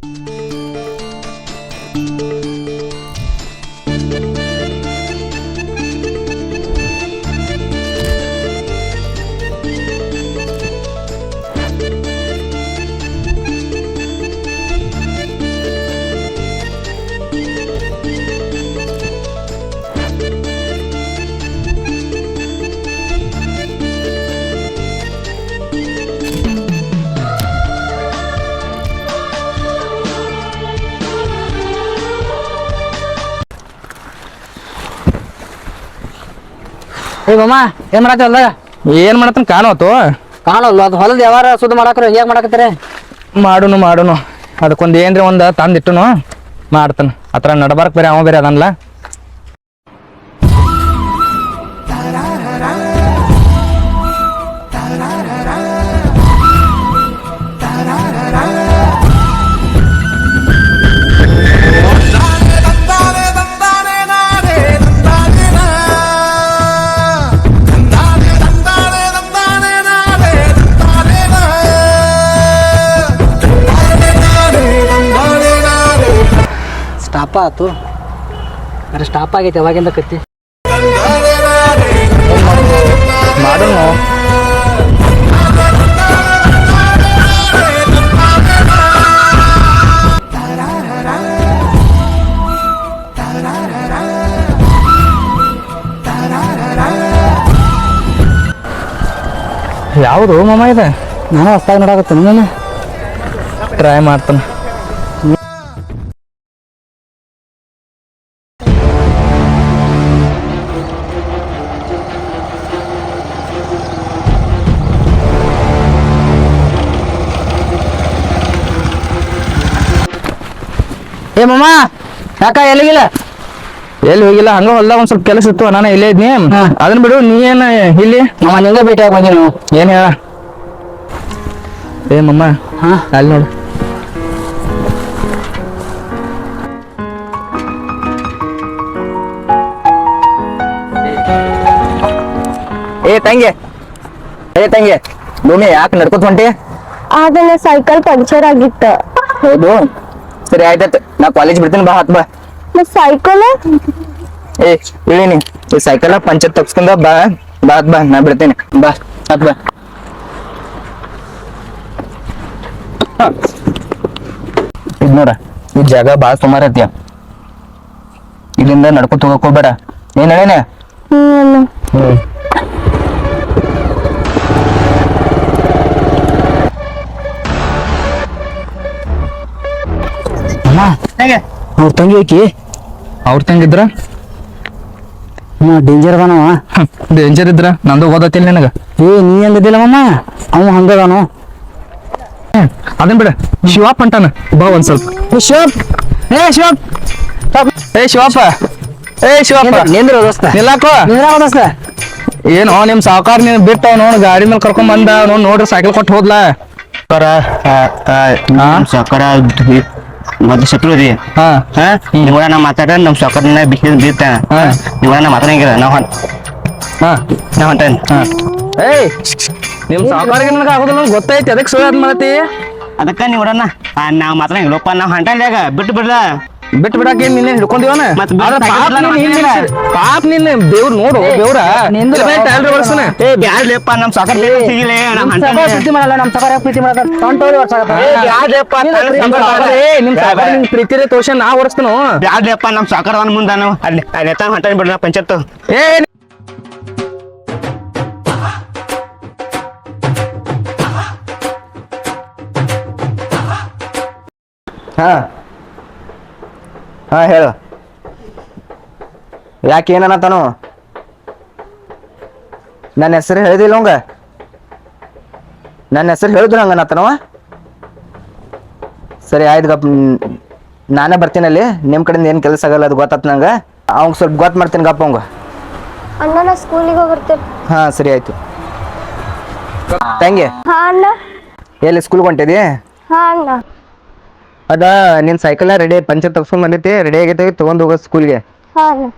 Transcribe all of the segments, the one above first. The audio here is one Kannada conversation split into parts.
ಏ ಮಾಮ ಏನ್ ಮಾಡತ್ತಿ ಹೊಲ್ದಾಗ? ಏನ್ ಮಾಡತ್ತನ ಕಾಣೋತು ಕಾಣಲ್ಲ ಅದು ಹೊಲದ ಯಾವಾರ ಸುದ್ದಿ ಮಾಡಾಕ್ರ ಹೇಗ್ ಮಾಡಾಕತ್ತೀರಿ? ಮಾಡುನು ಅದಕ್ಕೊಂದ್ ಏನ್ರಿ ಒಂದ್ ತಂದಿಟ್ಟನು ಮಾಡ್ತಾನ ಅತ್ರ ನಡಬಾರಕ್ ಬೇರೆ ಅವ ಬೇರೆ ಅದನ್ಲ. ಸ್ಟಾಪ್ ಆತು ಅರೆ ಸ್ಟಾಪ್ ಆಗೈತೆ ಯಾವಾಗಿಂದ ಕತ್ತಿ ಮಾಡುನು ಯಾವುದು ಮಾಮ ಇದೆ? ನಾನು ಹೊಸ್ತಾಗಿ ನೋಡಾಕತ್ತೀನಿ ನಾನು ಟ್ರೈ ಮಾಡ್ತಾನ. ಏ ಮಾಮ ಯಾಕ ಎಲ್ಲಿಗಿಲ್ಲ? ಎಲ್ಲಿ ಹೋಗಿಲ್ಲ, ಹಂಗ ಹೊಲ್ದಾಗ ಒಂದ್ ಸ್ವಲ್ಪ ಕೆಲಸ ಇತ್ತು, ನಾನು ಇಲ್ಲೇ ಇದ್ನಿ. ಅದನ್ನ ಬಿಡು, ನೀ ಏನ್ ಇಲ್ಲಿ? ಮಾಮ ನಿಂಗೆ ಭೇಟಿಯಾಗಿ ಬಂದಿ ನಾವು. ಏನ್ ಹೇಳ? ಏ ಮಮ್ಮ ಅಲ್ಲಿ ನೋಡು. ಏ ತಂಗಿ ಭೂಮಿ ಯಾಕೆ ನಡ್ಕೊತ ಹೊಂಟಿ? ಅದನ್ನ ಸೈಕಲ್ ಪಂಚರ್ ಆಗಿತ್ತ. ಹೌದು, ಸರಿ ಆಯ್ತಾಯ್ತು, ನಾ ಕಾಲೇಜ್ ಬಿಡ್ತೀನಿ, ಬಾ ಹತ್ ಬಾ. ಸೈಕಲ್ ಏ ಹೇಳಿನಿ, ಈ ಸೈಕಲ್ ಪಂಚರ್ ತಪ್ಸ್ಕೊಂಡ ಬಾ ಬಾ ಹತ್ ಬಾ, ನಾ ಬಿಡ್ತೀನಿ, ಬಾ ಹತ್ ಬಾ. ಇದ್ ನೋಡ, ಈ ಜಾಗ ಬಾಳ ಸುಮಾರು ಐತಿ, ಇಲ್ಲಿಂದ ನಡ್ಕೊತ ಹೋಗಕ್ ಹೋಗ್ಬೇಡ. ಏನ್ ಹೇಳೇನೆ? ಹ್ಮ್ ಅವ್ರ ತಂಗಿ ಐಕಿ, ಅವ್ರ ತಂಗಿದ್ರ ಡೇಂಜರ್ ಅದಾನವ. ಡೇಂಜರ್ ಇದ್ರ ನಂದು ಓದತ್ತಿಲ್ಲ ನಿನಗ. ಏ ನೀ ಹಂಗದಿಲ್ಲ ಮಾಮ, ಅವ ಹಂಗದಾನು. ಅದನ್ ಬಿಡ, ಶಿವಪ್ಪ ಅಂತಾನ, ಬಾ ಒಂದ್ ಸ್ವಲ್ಪ. ಶಿವಪ್ ಶಿವಪ್ಪ ನಿಂದ್ರ ದೋಸ್ತ, ನಿಲ್ಲಾಕೋ. ದೋಸ್ತ ಏನೋ ನಿಮ್ ಸಾವುಕಾರ ನೀನ್ ಬಿಟ್ಟ ನೋಡ್ ಗಾಡಿ ಮೇಲೆ ಕರ್ಕೊಂಡ್ ಬಂದ ನೋಡ್ರಿ ಸೈಕಲ್ ಕೊಟ್ಟು ಹೋದ್ಲಾ. ಸಾವುಕಾರ ಮೊದ್ಲು ಶತ್ರು ರೀ. ನೀವ ನಾ ಮಾತಾಡ ನಮ್ ಸಾವುಕಾರ ಬಿಸಿ ಬೀರ್ತ, ನೀವ ನಾ ಮಾತಾಡಂಗಿಲ್ಲ. ನಾವ್ ಹೊಂಟೇನ್. ಏಯ್ ನಿಮ್ ಸಾವುಕಾರಿಗೆ ನನಗ ಆಗೋದಿಲ್ಲ ಗೊತ್ತೈತಿ, ಅದಕ್ಕೆ ಸುಳ್ಳು ಮಾಡತಿ. ಅದಕ್ಕ ನೀವ್ ನಾವ್ ಮಾತಾಡಂಗಿಲ್ಲಪ್ಪ, ನಾವ್ ಹೊಂಟೇನ್ಯಾಗ ಬಿಟ್ಟು ಬಿಡ್ಲ. ಬಿಟ್ಟು ಬಿಡಾಕ ಏನ್ ನಿನ್ನೆ ಹಿಡ್ಕೊಂಡಿವನ? ಪಾಪ ನಿನ್ನ ದೇವ್ರ ನೋಡು, ದೇವ್ರ ಬ್ಯಾಡ್ಲೇಪ್ಪ, ನಮ್ ಸಾವುಕಾರ ಸಿಗಿಲ್ಲ. ಪ್ರೀತಿ ಮಾಡಲ್ಲ, ನಮ್ ಸಕಾರ ಪ್ರೀತಿ ಮಾಡಲ್ಲ. ನಿಮ್ ಸಾವುಕಾರ ನಿನ್ ಪ್ರೀತಿರೇ ತೋಷ ನಾ ಹೊರಸ್ತನು. ಬ್ಯಾಡ್ಲೇಪ್ಪ, ನಮ್ ಸಾವುಕಾರ ಮುಂದ ನಾವು ಅಲ್ಲಿ ಹೊಂಟೇನ್ ಬಿಡ್ಲ ಪಂಚಾಯತ್. ಹಾ ಹೇಳು, ಯಾಕೆ ಏನತಾನು? ನನ್ನ ಹೆಸರು ಹೇಳಿದಿಲ್ಲ ಅವಂಗ, ನನ್ನ ಹೆಸರು ಹೇಳಿದ್ರು ಹಂಗನತ್ತನವ. ಸರಿ ಆಯ್ತು ಗಪ್, ನಾನೇ ಬರ್ತೀನಿ ಅಲ್ಲಿ, ನಿಮ್ ಕಡೆಯಿಂದ ಏನ್ ಕೆಲಸ ಆಗಲ್ಲ, ಅದು ಗೊತ್ತಾತ್ ನಂಗ. ಅವಂಗ ಸ್ವಲ್ಪ ಗೊತ್ತು ಮಾಡ್ತೀನಿ ಗಪ್ಪ ಅವಂಗ. ಅಣ್ಣ ನಾ ಸ್ಕೂಲಿಗೆ ಹೋಗಿರ್ತೇನೆ. ಹಾ ಸರಿ ಆಯ್ತು. ತಂಗಿ ಹಾ ಅಣ್ಣ. ಎಲ್ಲಿ ಸ್ಕೂಲ್ಗೆ ಹೊಂಟಿದಿ? ಹಾ ಅಣ್ಣ. ಅದ ನಿನ್ ಸೈಕಲ್ ರೆಡಿ, ಪಂಚರ್ ತಗ್ಸ್ಕೊಂಡ್ ಬಂದೈತಿ, ರೆಡಿ ಆಗೈತಿ, ತಗೊಂಡ್ ಹೋಗೋ ಸ್ಕೂಲ್ಗೆ. ಹಾ ಅಣ್ಣ.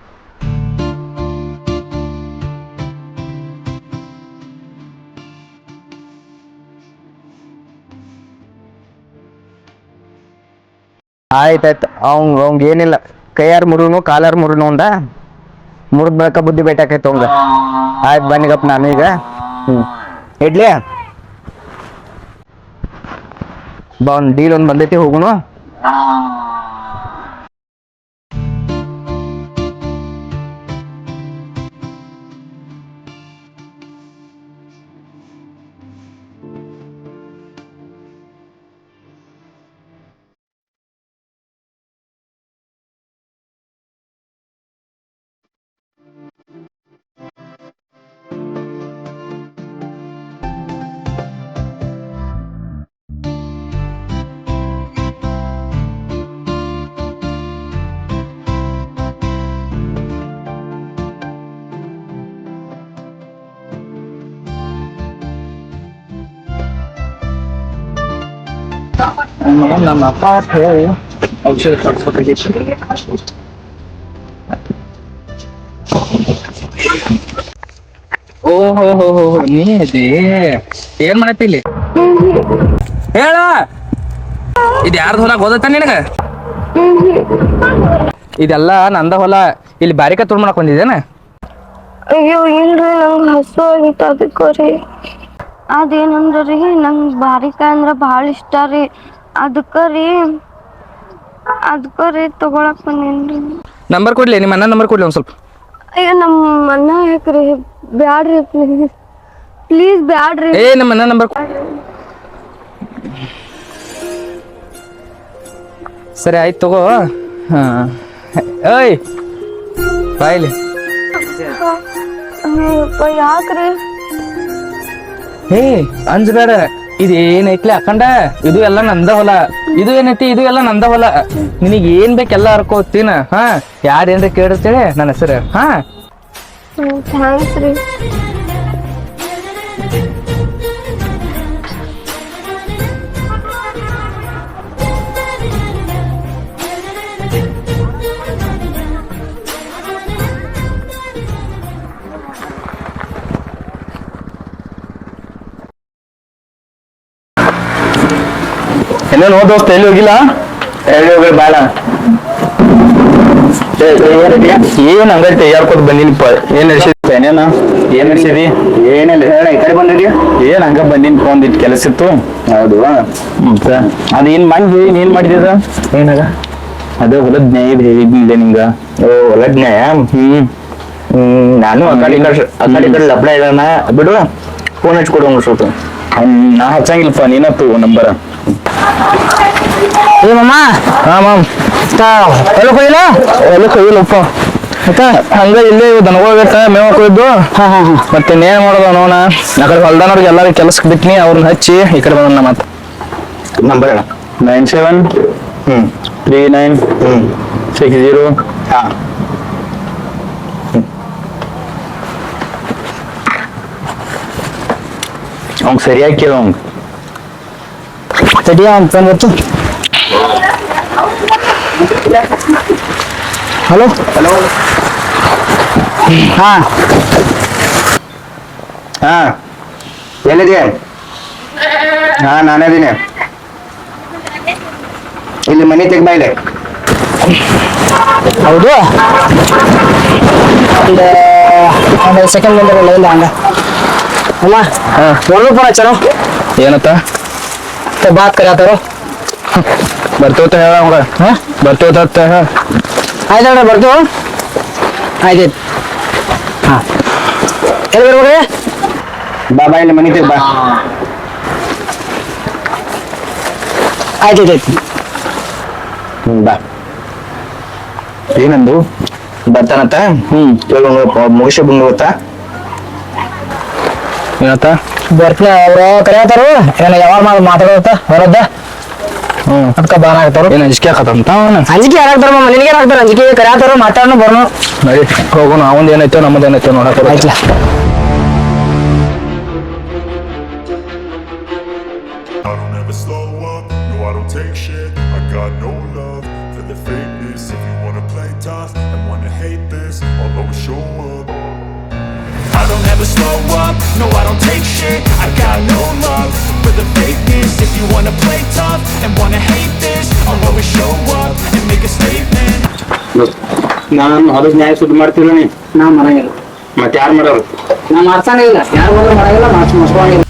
ಆಯ್ತಾಯ್ತು ಅವಂಗ ಏನಿಲ್ಲ ಕೈಯಾರ ಮುರುನು ಕಾಲಾರ ಮುರುನು ಉಂಡ ಮುರಿದ್ ಬೆಳಕ ಬುದ್ಧಿ ಬೇಟಾಕೈತೆ ಅವಂಗ. ಆಯ್ತು ಬನ್ನಿಗಪ್ಪ ನಾನು ಈಗ ಇಡ್ಲಿ ಬಾ ಒಂದು ಡೀಲ್ ಒಂದು ಬಂದೈತಿ ಹೋಗುನು. ನಮ್ಮ ಅಪ್ಪ ಹೇಳಿ ಔಷಧ ಕೊಡ್ಸ್ಬೇಕಾಗಿತ್ತು. ಓಹೋ ಹೋ ಹೋ ನೀ ಅದೇ ಏನ್ ಮಾಡತ್ತಿ ಇಲ್ಲಿ ಹೇಳ. ಇದು ಯಾರ್ದು ಹೊಲ ಗೊತ್ತ ನಿನಗ? ಇದೆಲ್ಲ ನಂದ ಹೊಲ. ಇಲ್ಲಿ ಬಾರಿಕ ತುಳ್ ಮಾಡಕ್ ಬಂದಿದ್ದೇನ? ಅಯ್ಯೋ ಇಲ್ರಿ ನಂಗೆ ಹಸು ಆಗಿತ್ತು ಅದಕ್ಕೆ ರೀ. ಅದೇನಂದ್ರಿ ನಂಗೆ ಬಾರಿಕಾಯಿ ಅಂದ್ರೆ ಭಾಳ ಇಷ್ಟ ರೀ. ಅದಕ್ಕೆ ರೀ ತಗೊಳಕ್ ಬಂದೇನ್ರಿ. ನಂಬರ್ ಕೊಡ್ಲಿ, ನಿಮ್ಮ ಅಣ್ಣ ನಂಬರ್ ಕೊಡ್ಲಿ ಒಂದ್ ಸ್ವಲ್ಪ. ಅಯ್ಯೋ ನಮ್ಮ ಅಣ್ಣ ಯಾಕ್ರಿ ಬ್ಯಾಡ್ರಿ ಪ್ಲೀಸ್ ಬ್ಯಾಡ್ರಿ. ನಮ್ಮ ಅಣ್ಣ ನಂಬರ್ ಸರಿ ಆಯ್ತು ತಗೋ. ಹಾ ಏಯ್ ಬಾಯ್ಲಿ. ಯಾಕ್ರಿ? ಹೇ ಅಂಜಬೇಡ. ಇದು ಏನೈತ್ಲಿ ಅಖಂಡ, ಇದು ಎಲ್ಲ ನಂದ ಹೊಲ. ಇದು ಏನೈತಿ, ಇದು ಎಲ್ಲ ನಂದ ಹೊಲ. ನಿನಗೆ ಏನ್ ಬೇಕೆಲ್ಲ ಹರ್ಕೋತೀನ. ಹಾ ಯಾರೇನ್ರ ಕೇಳಿರ್ತೇಳಿ ನನ್ನ ಹೆಸರು. ಹಾ ಥ್ಯಾಂಕ್ಸ್ ರೀ. ಇನ್ನೇನು ದೋಸ್ತ ಎಲ್ಲಿ ಹೋಗಿಲ್ಲ? ಎಲ್ಲಿ ಹೋಗಿ ಬೇಡ. ಏನ್ ಹಂಗೈತೆ ತಯಾರ್ಕೋತ ಬಂದಿನಿಪ್ಪ. ಏನ್ ನಡೆಸಿದ್ಪ? ಏನ್ ನಡೆಸಿದಿ? ಏನಿಲ್ಲ ಹೇಳ. ಈ ಕಡೆ ಬಂದಿದ್ಯಾ? ಏನ್ ಹಂಗ ಬಂದಿನಿ, ಒಂದಿಟ್ಟು ಕೆಲಸ ಇತ್ತು. ಹೌದು ಅದೇನ್ ಮಂದಿ ಏನ್ ಮಾಡಿದ? ಏನಾಗ ಅದು ಹೊಲದ ನ್ಯಾಯ ಹೇಳಿದ್ನಿಲ್ಲ ನಿಂಗ. ಓ ಹೊಲದ ನ್ಯಾಯ. ನಾನು ಆ ಕಡೆ ಲಬ್ಡ ಇದಾನ ಬಿಡು. ಫೋನ್ ಹಚ್ಕೊಡು ಸ್ವಲ್ಪ. ನಾ ಹಚ್ಚಂಗಿಲ್ಲಪ್ಪ, ನೀನತ್ತು ನಂಬರ. ಏ ಮಮ್ಮ. ಹಾ ಮಾಮ್ ಹೊಲಕ್ಕೆ ಹೋಗಿಲ್ಲ? ಹೊಲಕ್ಕೆ ಹೋಗಿಲ್ಲಪ್ಪ. ಹಂಗ ಇಲ್ಲೇ ದನಗೋಗತ್ತ ಮೇವ್ ಹಾಕೋಯ್ದು. ಮತ್ತೆ ಇನ್ನೇನ್ ಮಾಡೋದು ನೋಣ. ಆ ಕಡೆ ಹೊಲ್ದಾನವ್ರಿಗೆ ಎಲ್ಲಾರು ಕೆಲಸಕ್ಕೆ ಬಿಟ್ನಿ, ಅವ್ರನ್ನ ಹಚ್ಚಿ ಈ ಕಡೆ ಬಂದ. ಮತ್ತೆ ನಂಬರ್ 97 39 60. ಹಾ ಅವ್ನು ಸರಿಯಾಗಿ ಕೇಳು. ಅವ್ನು ಸರಿಯಾ ಅಂತ ಬಂದ್ಬಿಟ್ಟು. Hello hello. ಹಾ ಹಾ ಎಲ್ಲಿದೆ? ಹಾ ನಾನೇ ಇದೀನಿ. ಇಲ್ಲಿ ಮನೆ ತೆಗ್ಬಾ ಇಲ್ಲಿ. ಹೌದು ಒಂದು ಸೆಕೆಂಡ್ ಬಂದಿರಲ್ಲ ಇಲ್ಲ ಹಂಗ ಅಮ್ಮ. ನೋಡ್ಬೇಕು ಪರ ಚಲೋ ಏನತ್ತ ಬಾತ್ ಕರಿತಾರೋ ಬರ್ತೇವತ್ತ ಹೇಳ ಅವ್ರ. ಬರ್ತೇವತ್ತ ಆಯ್ತು ಅಣ್ಣ ಬರ್ತೇವ. ಆಯ್ತಾಯ್ತು. ಹಾಂ ಎಲ್ಲಿ ಬರ್ಬೇಕ್ರಿ? ಬಾ ಬಾ ಇಲ್ಲಿ ಮನೆ ತೆಗ್ ಬಾ. ಆಯ್ತಾಯ್ತು. ಬಾ. ಏನಂದು ಬರ್ತಾನತ್ತ? ಮುಗಿಸಿ ಬಂದು ಗೊತ್ತಾ? ಏನತ್ತ ಬರ್ತೀನಿ ಅವ್ರು ಕರೆಯತಾರು. ಏನ ಯಾವಾಗ ಮಾತಾಡತ್ತ ಹೊರದ್ದ. ಅದಕ್ಕೆ ಬಾನ ಆಗ್ತಾರ. ಏನು ಅಂಜಿಕೆ ಹಾಕತ್ತಂತ ಅಂಜಿಕೆ ಯಾರಾಗ್ತಾರ? ನಿನಗೆ ಏನಾಗ್ತಾರ? ಅಂಜಿಕೆ ಕರೆಯತಾರು ಮಾತಾಡೋಣ ಬರೋಣ. ನಡಿ ಹೋಗೋಣ. ಅವಂದ್ ಏನೈತೋ ನಮ್ಮದು ಏನೈತೋ ನೋಡಕ್ ಆಯ್ತಲ್ಲ. I don't ever slow up, no I don't take shit. I got no love for the fakeness. If you wanna play tough and wanna hate this, I'll always show up. I don't ever slow up, no I don't take shit. I got no love for the fakeness. If you wanna play tough and wanna hate this, I'll always show up and make a statement. ನಾನು ಹೊಲದ ನ್ಯಾಯ ಸುದ್ದಿ ಮಾಡ್ತೀವಿ ನೀ ನಾ ಮಾಡಂಗಿಲ್ಲ, ಮತ್ತೆ ಯಾರು ಮಾಡೋರು? ನಾ ಮಾಡ್ಸಂಗಿಲ್ಲ, ಯಾರು ಬಂದ್ರು ಮಾಡಂಗಿಲ್ಲ, ಮಾಡ್ಸ್ಕೊಂಡಿಲ್ಲ.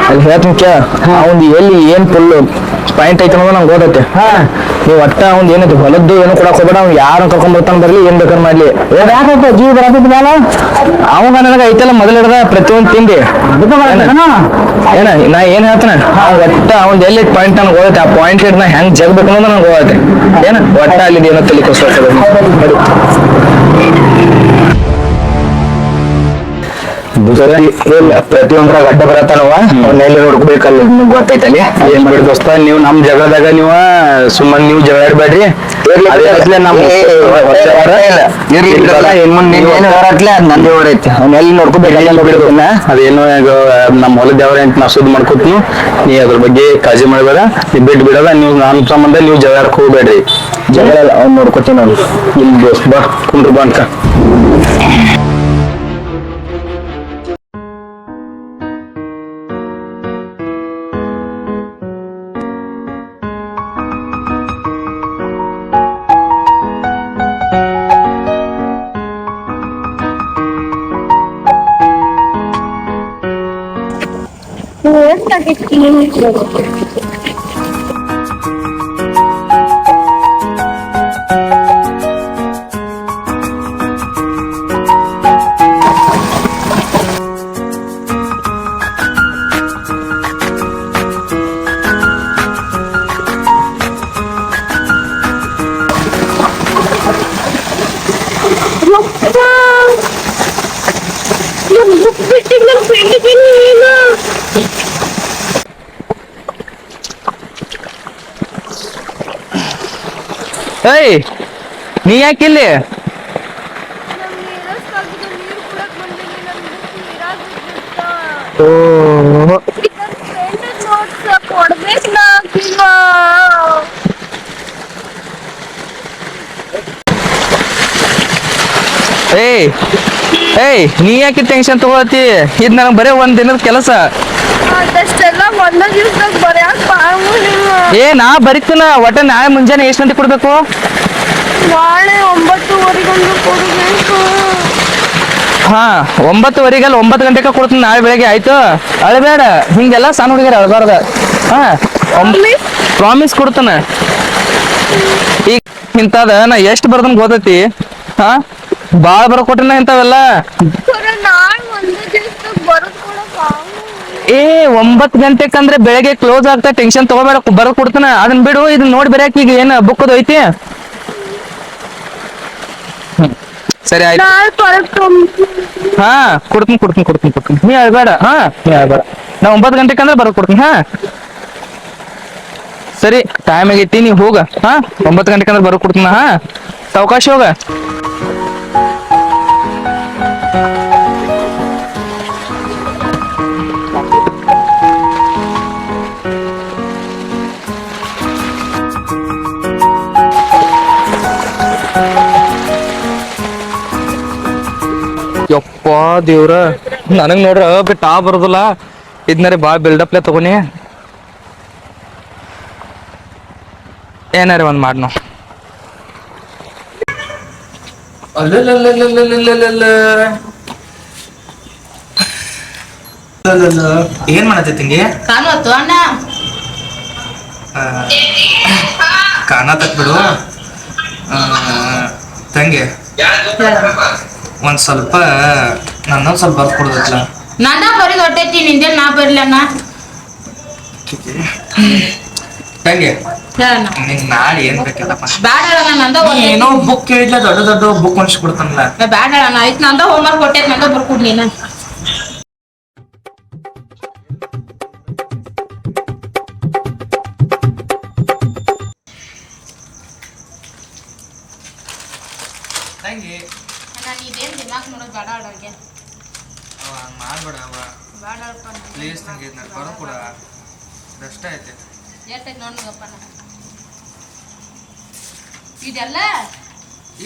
ಅಲ್ಲಿ ಹೇಳ್ತೀನಿ ಕೇಳ, ಅವ್ನ್ ಎಲ್ಲಿ ಏನ್ ಫುಲ್ ಪಾಯಿಂಟ್ ಐತೆ ಅನ್ನೋದು ನಂಗೆ ಗೊತ್ತೈತೆ. ನೀವು ಒಟ್ಟ ಅವ್ನ್ ಏನೈತಿ ಹೊಲದ್ದು ಏನು ಕೊಡಕ್ ಹೋಗ್ಬೇಡ, ಅವ್ನು ಯಾರು ಕರ್ಕೊಂಡ್ ಬರ್ತಾನ ಬರ್ಲಿ, ಏನ್ ಬೇಕಾದ್ರೆ ಮಾಡ್ಲಿ. ಯಾಕಂತ ಜೀವ ಬರತೈತಿ ಮೇಲೆ ಅವಾಗ ನನಗ ಐತಲ್ಲ ಮೊದಲು ಹಿಡ್ದ ಪ್ರತಿಯೊಂದು ತಿಂಡಿ ಏನ ನಾ ಏನ್ ಹೇಳ್ತಾನ ಒಟ್ಟ ಅವ್ನ್ ಎಲ್ಲಿ ಪಾಯಿಂಟ್ ನನಗೆ ಹೋಗೈತೆ, ಆ ಪಾಯಿಂಟ್ ಹಿಡ್ದ ಹೆಂಗ್ ಜಗ್ಬೇಕು ಅನ್ನೋದು ನಂಗೆ ಹೋಗೈತೆ. ಏನ ಒಟ್ಟ ಅಲ್ಲಿ ಏನೋ ತಲಿಕೋಸ್ಕರ ಪ್ರತಿಯೊಂದ್ರಾಗ ಅಡ್ಡ ಬರತ್ತಾನವ, ಅವ್ನ ಎಲ್ಲಿ ನೋಡ್ಕೋಬೇಕಲ್ಲ, ನಿಮ್ಗೆ ಗೊತ್ತೈತಲ್ಲಿ. ಏನ್ ಮಾಡಿ ದೋಸ್ತ, ನೀವು ನಮ್ ಜಗಳದಾಗ ನೀವು ಸುಮ್ಮನೆ ನೀವು ಜಗಳ ಆಡ್ಬೇಡ್ರಿ. ನಂದೇ ಹೊರೈತಿ, ಅವ್ನ ಎಲ್ಲಿ ನೋಡ್ಕೋಬೇಕು. ಅದೇನು ನಮ್ ಹೊಲದ ದೇವ್ರ ಅಂತ ನಾ ಸುದ್ದಿ ಮಾಡ್ಕೊತೀನಿ, ನೀ ಅದ್ರ ಬಗ್ಗೆ ಕಾಳಜಿ ಮಾಡ್ಬೇಡ, ನೀ ಬಿಟ್ಟು ಬಿಡೋದ. ನೀವು ನಮ್ ಸಂಬಂಧ ನೀವು ಜಗಳ ಆಡ್ಕೊ ಹೋಗ್ಬೇಡ್ರಿ. ಜಗಳ ಅವ್ನು ನೋಡ್ಕೊತೀನಿ ನಾನು. ಇಲ್ಲಿ ದೋಸ್ತ ಬಾ ಕುಂಡ್ರು ಬಾ ಅಂತ. ಏಯ್, ನೀ ಯಾಕಿಲ್ಲಿ? ಏಯ್ ಏಯ್, ನೀ ಯಾಕೆ ಟೆನ್ಷನ್ ತಗೋತಿ? ಇದ್ ನನಗೆ ಬರೀ ಒಂದ್ ದಿನದ ಕೆಲಸ. ಏ ನಾ ಬರಿತೀನ, ಒಟ್ಟ ನಾಳೆ ಮುಂಜಾನೆ ಎಷ್ಟು ಗಂಟೆ ಕೊಡ್ಬೇಕು? ನಾಳೆ 9:30 ಕೊಡ್ಬೇಕು. ಹಾ 9:30 9 ಗಂಟೆಗೆ ಕೊಡ್ತೀನಿ ನಾಳೆ ಬೆಳಗ್ಗೆ. ಆಯ್ತು, ಅಳಬೇಡ, ಹಿಂಗೆಲ್ಲ ಸಣ್ಣ ಹುಡುಗಿರ ಅಳಬಾರ್ದ. ಹಾ ಪ್ರಾಮಿಸ್ ಕೊಡ್ತಾನ. ಈಗ ಇಂಥದ ನಾ ಎಷ್ಟು ಬರ್ದನ್ ಗೊತ್ತೈತಿ? ಹಾ ಬಾಳ ಬರ್ಕೊಟ್ಟಿನ ಇಂಥವೆಲ್ಲ. ಏ 9 ಗಂಟೆಕಂದ್ರೆ ಬೆಳಗ್ಗೆ ಕ್ಲೋಸ್ ಆಗ್ತಾ, ಟೆನ್ಷನ್ ತಗೋಬೇಡ, ಬರ ಕೊಡ್ತಾನ. ಅದನ್ನ ಬಿಡು, ಇದನ್ನ ನೋಡಿ ಬರೆಯಕ್ ಈಗ ಏನ್ ಬುಕ್ ಅದು ಐತಿ? ಸರಿ ಆಯ್ತು. ಹಾ ಕೊಡ್ತೀನಿ. ನೀ ಅಳ್ಬೇಡ. ಹಾ ನೀ ಅಳ್ಬೇಡ, ನಾ 9 ಗಂಟೆಕಂದ್ರೆ ಬರ ಕೊಡ್ತೀನಿ. ಹಾ ಸರಿ, ಟೈಮ್ ಆಗೈತಿ, ನೀ ಹೋಗ. ಹಾ 9 ಗಂಟೆಕಂದ್ರೆ ಬರ ಕೊಡ್ತೀನ. ಹಾ ಸಾವಕಾಶ ಹೋಗ. ಯಪ್ಪ ದೇವ್ರ, ನನಗ್ ನೋಡ್ರ ಬಿಟ್ಟ ಬರೋದಿಲ್ಲ. ಇದ್ನಾರೆ ಬಾಳ್ ಬಿಲ್ಡಪ್ಲೆ ತಗೋನಿ. ಏನಾರ ಒಂದ್ ಮಾಡ್ ನಾವು. ಏನ್ ಮಾಡತೈತಿ ಕಾಣುವತ್ತು ಅಣ್ಣ ಕಾಣತಕ್ ಬಿಡು ತಂಗಿ ಒಂದ್ ಸ್ವಲ್ಪ ನನ್ನೊಂದ್ ಸ್ವಲ್ಪ ಬರ್ದು ಕೊಡ್ದತ್ಲ ನನ್ನ ಬರೀ ಹೊಟ್ಟೈತಿ ನಿಂದೆ ನಾ ಬರ್ಲಣ್ಣ ತಂಗಿ ಹೇಳಣ್ಣ ನಿಂಗ್ ನಾಳೆ ಏನ್ ಬೇಕಿಲ್ಲಪ್ಪ ಬ್ಯಾಡ ಹೇಳಣ್ಣ ನಂದ ಏನೋ ಬುಕ್ ಕೇಳಿದ್ಲ ದೊಡ್ಡ ದೊಡ್ಡ ಬುಕ್ ಹೊಂದ್ಸಿ ಕೊಡ್ತಾನಲ್ಲ ಬ್ಯಾಡ ಹೇಳಣ್ಣ ಆಯ್ತು ನಂದ ಹೋಮ್ವರ್ಕ್ ಕೊಟ್ಟೈತಿ ನಂದ ಬರ್ಕೊಡ್ ನೀನ ತಂಗಿ ನಾನು ಇದೇನು ದಿನಾಕ್ ನೋಡೋದು ಬೇಡ ಅಡಗೆ ಹಂಗ್ ಮಾಡ್ಬೇಡ ಬೇಡ ಪ್ಲೀಸ್ ತಂಗಿ ನಾನು ಬರೋ ಕೂಡ ಬೆಸ್ಟ್ ಐತೆ ಎಷ್ಟೈತೆ ನೋಡ್ಗಪ್ಪ ಇದೆಲ್ಲ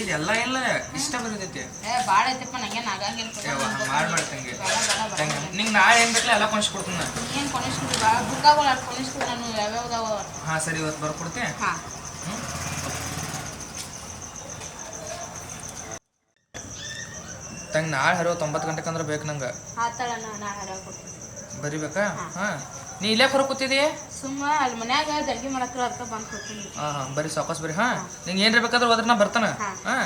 ಇದೆಲ್ಲ ಇಲ್ಲ ಇಷ್ಟ ಬರ್ತೈತಿ ಭಾಳ ಐತಪ್ಪ ನಂಗೇನು ಆಗಂಗಿಲ್ಲ ಮಾಡ್ಬೇಡ ತಂಗಿ ತಂಗಿ ನಿಂಗೆ ನಾಳೆ ಏನ್ ಬೇಕಲ್ಲ ಎಲ್ಲ ಕೊಂಡ್ಸಿ ಕೊಡ್ತೀನಿ ಏನು ಕೊನಿಸ್ಕೊಡಿ ಭಾಳ ಬುಕ್ಕಾಗಳು ಅಷ್ಟು ಕೊನಿಸ್ಕೊಡಿ ನಾನು ಯಾವ್ಯಾವ್ದಾವ ಹಾ ಸರಿ ಇವತ್ತು ಬರ್ಕೊಡ್ತೀನಿ ಹಾಂ ತಂಗಿ ನಾಳೆ ಹರಿವ 9 ಗಂಟೆಗೆ ಅಂದ್ರೆ ಬೇಕು ನಂಗೆ ಆತಳಣ್ಣ ನಾ ಕೊಡ್ತೀನಿ ಬರಿಬೇಕಾ ಹಾ ನೀ ಇಲ್ಲೇ ಹೊರ ಕೂತಿದಿ ಸುಮ್ಮ ಅಲ್ಲಿ ಮನ್ಯಾಗ ಅಡ್ಗೆ ಮಾಡತ್ರ ಅದಕ್ಕೆ ಬಂದು ಕೊಡ್ತೀನಿ ಹಾ ಬರೀ ಸಾವಕಾಶ ಬರೀ ಹಾ ನಿಂಗೆ ಏನ್ರ ಬೇಕಾದ್ರೆ ಹೋದ್ರೆ ನಾ ಬರ್ತಾನೆ ಹಾ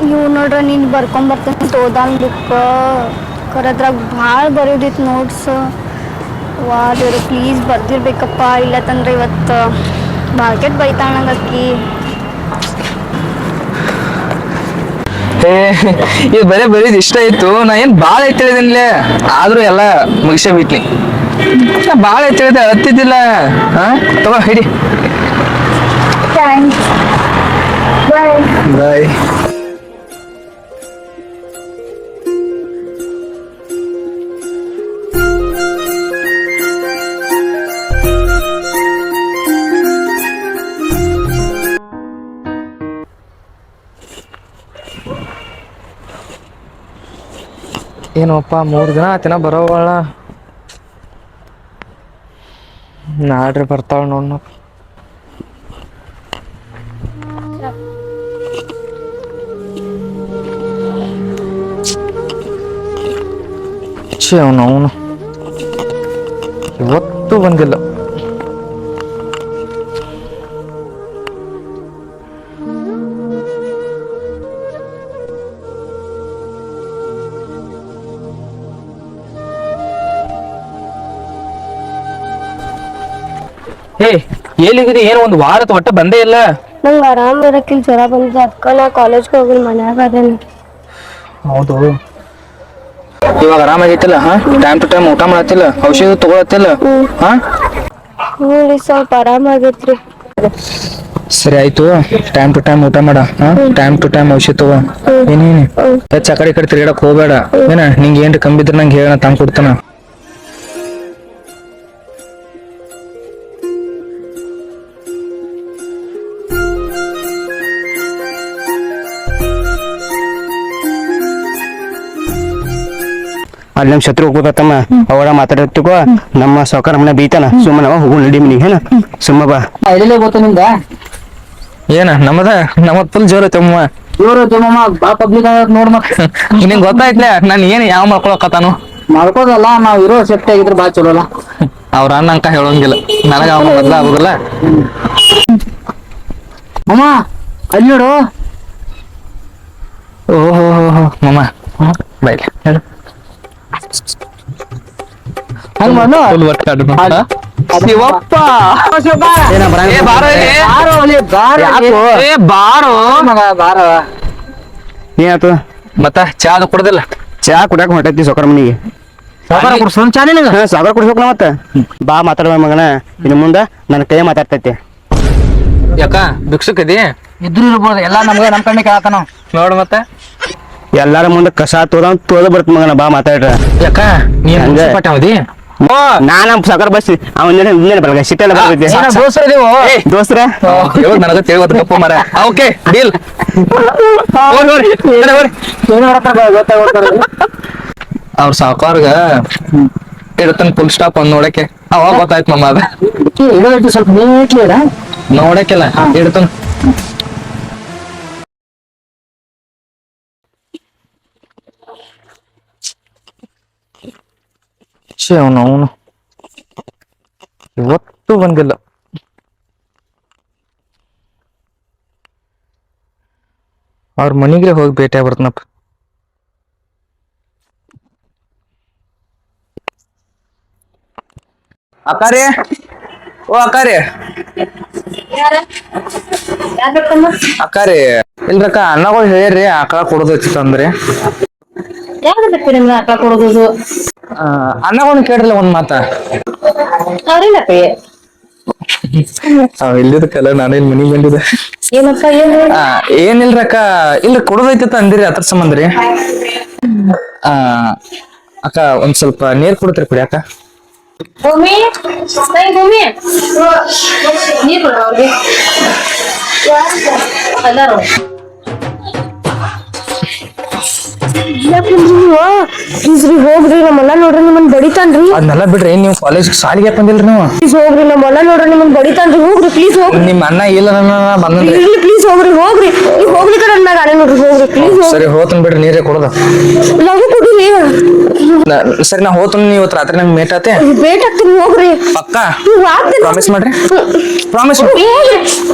ಇವು ನೋಡ್ರ ನೀನು ಬರ್ಕೊಂಬರ್ತೇನೆ ತೋದಾನ್ ಬುಕ್ ಕರದ್ರಾಗ ಭಾಳ ಬರೋದಿತ್ತು ನೋಟ್ಸ್ ವಾ ದೇವ್ರ ಪ್ಲೀಸ್ ಬರ್ದಿರ್ಬೇಕಪ್ಪ ಇಲ್ಲತ್ತಂದ್ರೆ ಇವತ್ತು ಮಾರ್ಕೆಟ್ ಬೈತಾಳ ನಂಗೆ ಅಕ್ಕಿ ಇದು ಬರೀದ್ ಇಷ್ಟ ಇತ್ತು ನಾ ಏನ್ ಬಾಳ ಐತಿಳಿದಿನ್ಲೆ ಆದ್ರೂ ಎಲ್ಲ ಮುಗಿಸೇ ಬಿಟ್ನಿ ಬಾಳ ಐತಿಳಿದೆ ಹತ್ತಿದ್ದಿಲ್ಲ ಹಾ ತಗೋ ಹಿಡಿ ಥ್ಯಾಂಕ್ಸ್ ಬಾಯ್ ಬಾಯ್ ಏನೋಪ್ಪ 3 ದಿನ ಆತಿನ ಬರೋವಳ ನಾಡ್ರಿ ಬರ್ತಾಳ ನೋಡ್ ಅವನು ಇವತ್ತು ಬಂದಿಲ್ಲ ಎಲ್ಲಿಗಿದೆ ಏನು ಒಂದು ವಾರದ ಒಟ್ಟ ಬಂದೇ ಇಲ್ಲ ನಂಗೆ ಆರಾಮ್ ಇರಕ್ಕಿಲ್ಲ ಜ್ವರ ಬಂದಿದೆ ಅದಕ್ಕೆ ನಾ ಕಾಲೇಜ್ಗೆ ಹೋಗಿಲ್ಲ ಮನ್ಯಾಗ ಅದೇನು ಹೌದು ಇವಾಗ ಆರಾಮಾಗೈತಿಲ್ಲ ಹಾ ಟೈಮ್ ಟು ಟೈಮ್ ಊಟ ಮಾಡತ್ತಿಲ್ಲ ಔಷಧ ತಗೊಳತ್ತಿಲ್ಲ ಹಾ ಹ್ಞೂ ರೀ ಸ್ವಲ್ಪ ಆರಾಮಾಗೈತ್ರಿ ಸರಿ ಆಯ್ತು ಟೈಮ್ ಟು ಟೈಮ್ ಊಟ ಮಾಡ ಟೈಮ್ ಟು ಟೈಮ್ ಔಷಧ ತಗೋ ಏನೇನು ಹೆಚ್ಚು ಆ ಕಡೆ ತಿರುಗಾಡಕ್ ಹೋಗ್ಬೇಡ ಏನ ನಿಂಗೆ ಏನ್ರಿ ಕಮ್ಮಿ ಇದ್ರೆ ನಂಗೆ ಹೇಳ ತಂಗ್ ಕೊಡ್ತಾನ ಅಲ್ಲಿ ನಮ್ಮ ಶತ್ರು ಹೋಗ್ಬೋದತ್ತಮ್ಮ ಅವರ ಮಾತಾಡತ್ತಿಕೋ ನಮ್ಮ ಸಾವುಕಾರ ಮನೆ ಬೀತಾನ ಸುಮ್ಮನೆ ಹೋಗು ನಡಿ ಮನಿಗೆ ಏನ ಸುಮ್ಮ ಬಾ ಎಲ್ಲೇ ಗೊತ್ತ ನಿಮ್ದ ಏನ ನಮ್ಮದ್ ಫುಲ್ ಜೋರ್ ಐತೆ ಅಮ್ಮ ಇವ್ರು ಜಮ್ಮಮ್ಮ ಬಾ ಪಬ್ಲಿಕ್ ನೋಡ್ ಮತ್ ನಿಂಗೆ ಗೊತ್ತಾಯ್ತಲೆ ನಾನು ಏನ್ ಯಾವ ಮಾಡ್ಕೊಳಕತ್ತಾನು ಮಾಡ್ಕೋದಲ್ಲ ನಾವ್ ಇರೋ ಸೇಫ್ಟಿ ಆಗಿದ್ರೆ ಬಾ ಚಲೋ ಅಲ್ಲ ಅವ್ರ ಅಣ್ಣ ಅಂಕ ಹೇಳೋಂಗಿಲ್ಲ ನನಗ ಅವನ ಬದ್ಲ ಆಗುದಿಲ್ಲ ಅಮ್ಮ ಅಲ್ಲಿ ನೋಡು ಓಹೋ ಮಮ್ಮ ಬೈಲಿ ಹೇಳು ಹಂಗ ಮಾಡು ಫುಲ್ ವರ್ಕ್ ಶಿವಪ್ಪ ಏನ ಏ ಬಾರೋ ಇಲ್ಲಿ. ಬಾರೋ ಅಲ್ಲಿ, ಬಾರೋ ಅಲ್ಲಿ. ಯಾಕೋ? ಏ ಬಾರೋ ಮಗ ಬಾರೋ ಏನಾಯ್ತು ಮತ್ತ ಚಾ ಅದು ಕುಡ್ದಿಲ್ಲ ಚಾ ಕುಡಿಯಾಕ ಹೊಂಟೈತಿ ಸಾವುಕಾರ ಮನಿಗೆ ಸಾವ್ಕಾರ ಕೊಡ್ಸೋನ್ ಚಾ ನಿನಗ ಸಾವುಕಾರ ಕುಡಿಸ್ಬೇಕಲ್ಲ ಮತ್ತ ಬಾ ಮಾತಾಡುವ ಮಗನ ಇನ್ನು ಮುಂದ ನನ್ನ ಕೈ ಮಾತಾಡ್ತೈತಿ ಯಾಕ ಭಿಕ್ಷುಕದಿ ಇದ್ರು ಇರ್ಬೋದು ಎಲ್ಲಾ ನಮ್ಗ ನಮ್ ಕಣ್ಣೆ ಕೇಳತ್ತಾನ ನೋಡ್ ಮತ್ತೆ ಎಲ್ಲಾರ ಮುಂದೆ ಕಸ ತೋದ ಬರ್ತ ಮಗನ ಬಾ ಮಾತಾಡ್ರ ಯಾಕ ನೀನ್ ಹಂಗೆ. ಪಟ್ಟ ಅವದಿ ನಾನ ಸಾವುಕಾರ ಬಸ್ಸಿ ಅವನ ಬರಗ ಸಿಟ್ಟೆಲ್ಲ ಬರ್ತೈತಿ ದೋಸ್ತರದೇವು ದೋಸ್ತ್ರ ಹೇಳೋದ್ ನನಗ ತಿಳಿವತ್ತು ಕಪ್ಪು ಮರ ಓಕೆ ಡೀಲ್ ಏನು ಮಾಡತ್ತಾರ ಗೊತ್ತಾಗ ಅವ್ರ ಸಾವುಕಾರ್ಗ ಇಡತನ್ ಫುಲ್ ಸ್ಟಾಪ್ ಒಂದ್ ನೋಡಕ್ಕೆ ಅವಾಗ ಗೊತ್ತಾಯ್ತು ಮಮ್ಮ ಅದ ಇಡೋದು ಸ್ವಲ್ಪ ನೀಟ್ಲಿರ ನೋಡಕ್ಕೆಲ್ಲ ಇಡತನ್ ಅವನು ಇವತ್ತು ಬಂದಿಲ್ಲ ಅವ್ರ ಮನೆಗೆ ಹೋಗಿ ಭೇಟಿ ಆಗ್ಬರ್ತನಪ್ಪ ಅಕ್ಕಾರಿ ಓ ಅಕ್ಕಾರಿ ಅಕ್ಕಾರಿ ಇಲ್ರಕ್ಕ ಅನ್ನಗಳು ಹೇಳ್ರಿ ಆಕಳ ಕೊಡೋದೈತಿ ತಂದ್ರಿ ಯಾವ್ದಕ್ಕೆ ನಿಮ್ಗೆ ಆಕಳ ಕೊಡೋದು ಅನ್ನಗಳನ್ನ ಕೇಳ್ರಲ್ಲ ಒಂದ್ ಮಾತ ಅವ್ರಿಲ್ಲಪ್ಪಿ ಅವ್ ಇಲ್ಲಿದಕ್ಕಲ್ಲ ನಾನು ಇಲ್ಲಿ ಮನಿಗ್ ಬಂದಿದ್ದೆ ಏನಪ್ಪ ಏನು ಏನಿಲ್ರಕ್ಕ ಇಲ್ಲ ಕೊಡೋದೈತಿ ಅಂದಿರಿ ಅದ್ರ ಸಂಬಂಧ ರೀ ಅಕ್ಕ ಒಂದ್ ಸ್ವಲ್ಪ ನೀರ್ ಕೊಡ್ತೀರಿ ಕುಡಿಯಾಕ ಭೂಮಿ ಭೂಮಿ ನೀರು ಅವ್ರಿಗೆ ಎಲ್ಲರೂ ಪ್ಲೀಸ್ ರೀ ಹೋಗ್ರಿ ನಮ್ಮಲ್ಲ ನೋಡ್ರಿ ನಿಮ್ಮನ್ ಬಡಿತಾನ್ರಿ ಅದನ್ನೆಲ್ಲ ಬಿಡ್ರಿ ನೀವು ಕಾಲೇಜ್ ಸಾಲಿಗೆ ಯಾಕೆ ಬಂದಿಲ್ರಿ ನೀವು ಪ್ಲೀಸ್ ಹೋಗ್ರಿ ನಮ್ಮಲ್ಲ ನೋಡ್ರಿ ನಿಮ್ಮನ್ ಬಡಿತಾನ್ರಿ ಹೋಗ್ರಿ ಪ್ಲೀಸ್ ಹೋಗ್ರಿ ನಿಮ್ ಅಣ್ಣ ಇಲ್ಲ ಬಂದ್ರಿ ಇಲ್ಲಿ ಪ್ಲೀಸ್ ಹೋಗ್ರಿ ನೀವು ಹೋಗ್ಲಿಕ್ಕೆ ನನ್ನ ಗಾಡಿ ನೋಡ್ರಿ ಹೋಗ್ರಿ ಪ್ಲೀಸ್ ಸರಿ ಹೋತನ್ ಬಿಡ್ರಿ ನೀರೇ ಕೊಡೋದು ಲಘು ಕೊಡ್ರಿ ಸರಿ ನಾ ಹೋತನ್ ನೀವು ಇವತ್ತು ರಾತ್ರಿ ನಂಗೆ ಮೇಟ್ ಆತೆ ಬೇಟ್ ಹಾಕ್ತೀನಿ ಹೋಗ್ರಿ ಪಕ್ಕ ಪ್ರಾಮಿಸ್ ಮಾಡ್ರಿ ಪ್ರಾಮಿಸ್ ಹೋಗ್ರಿ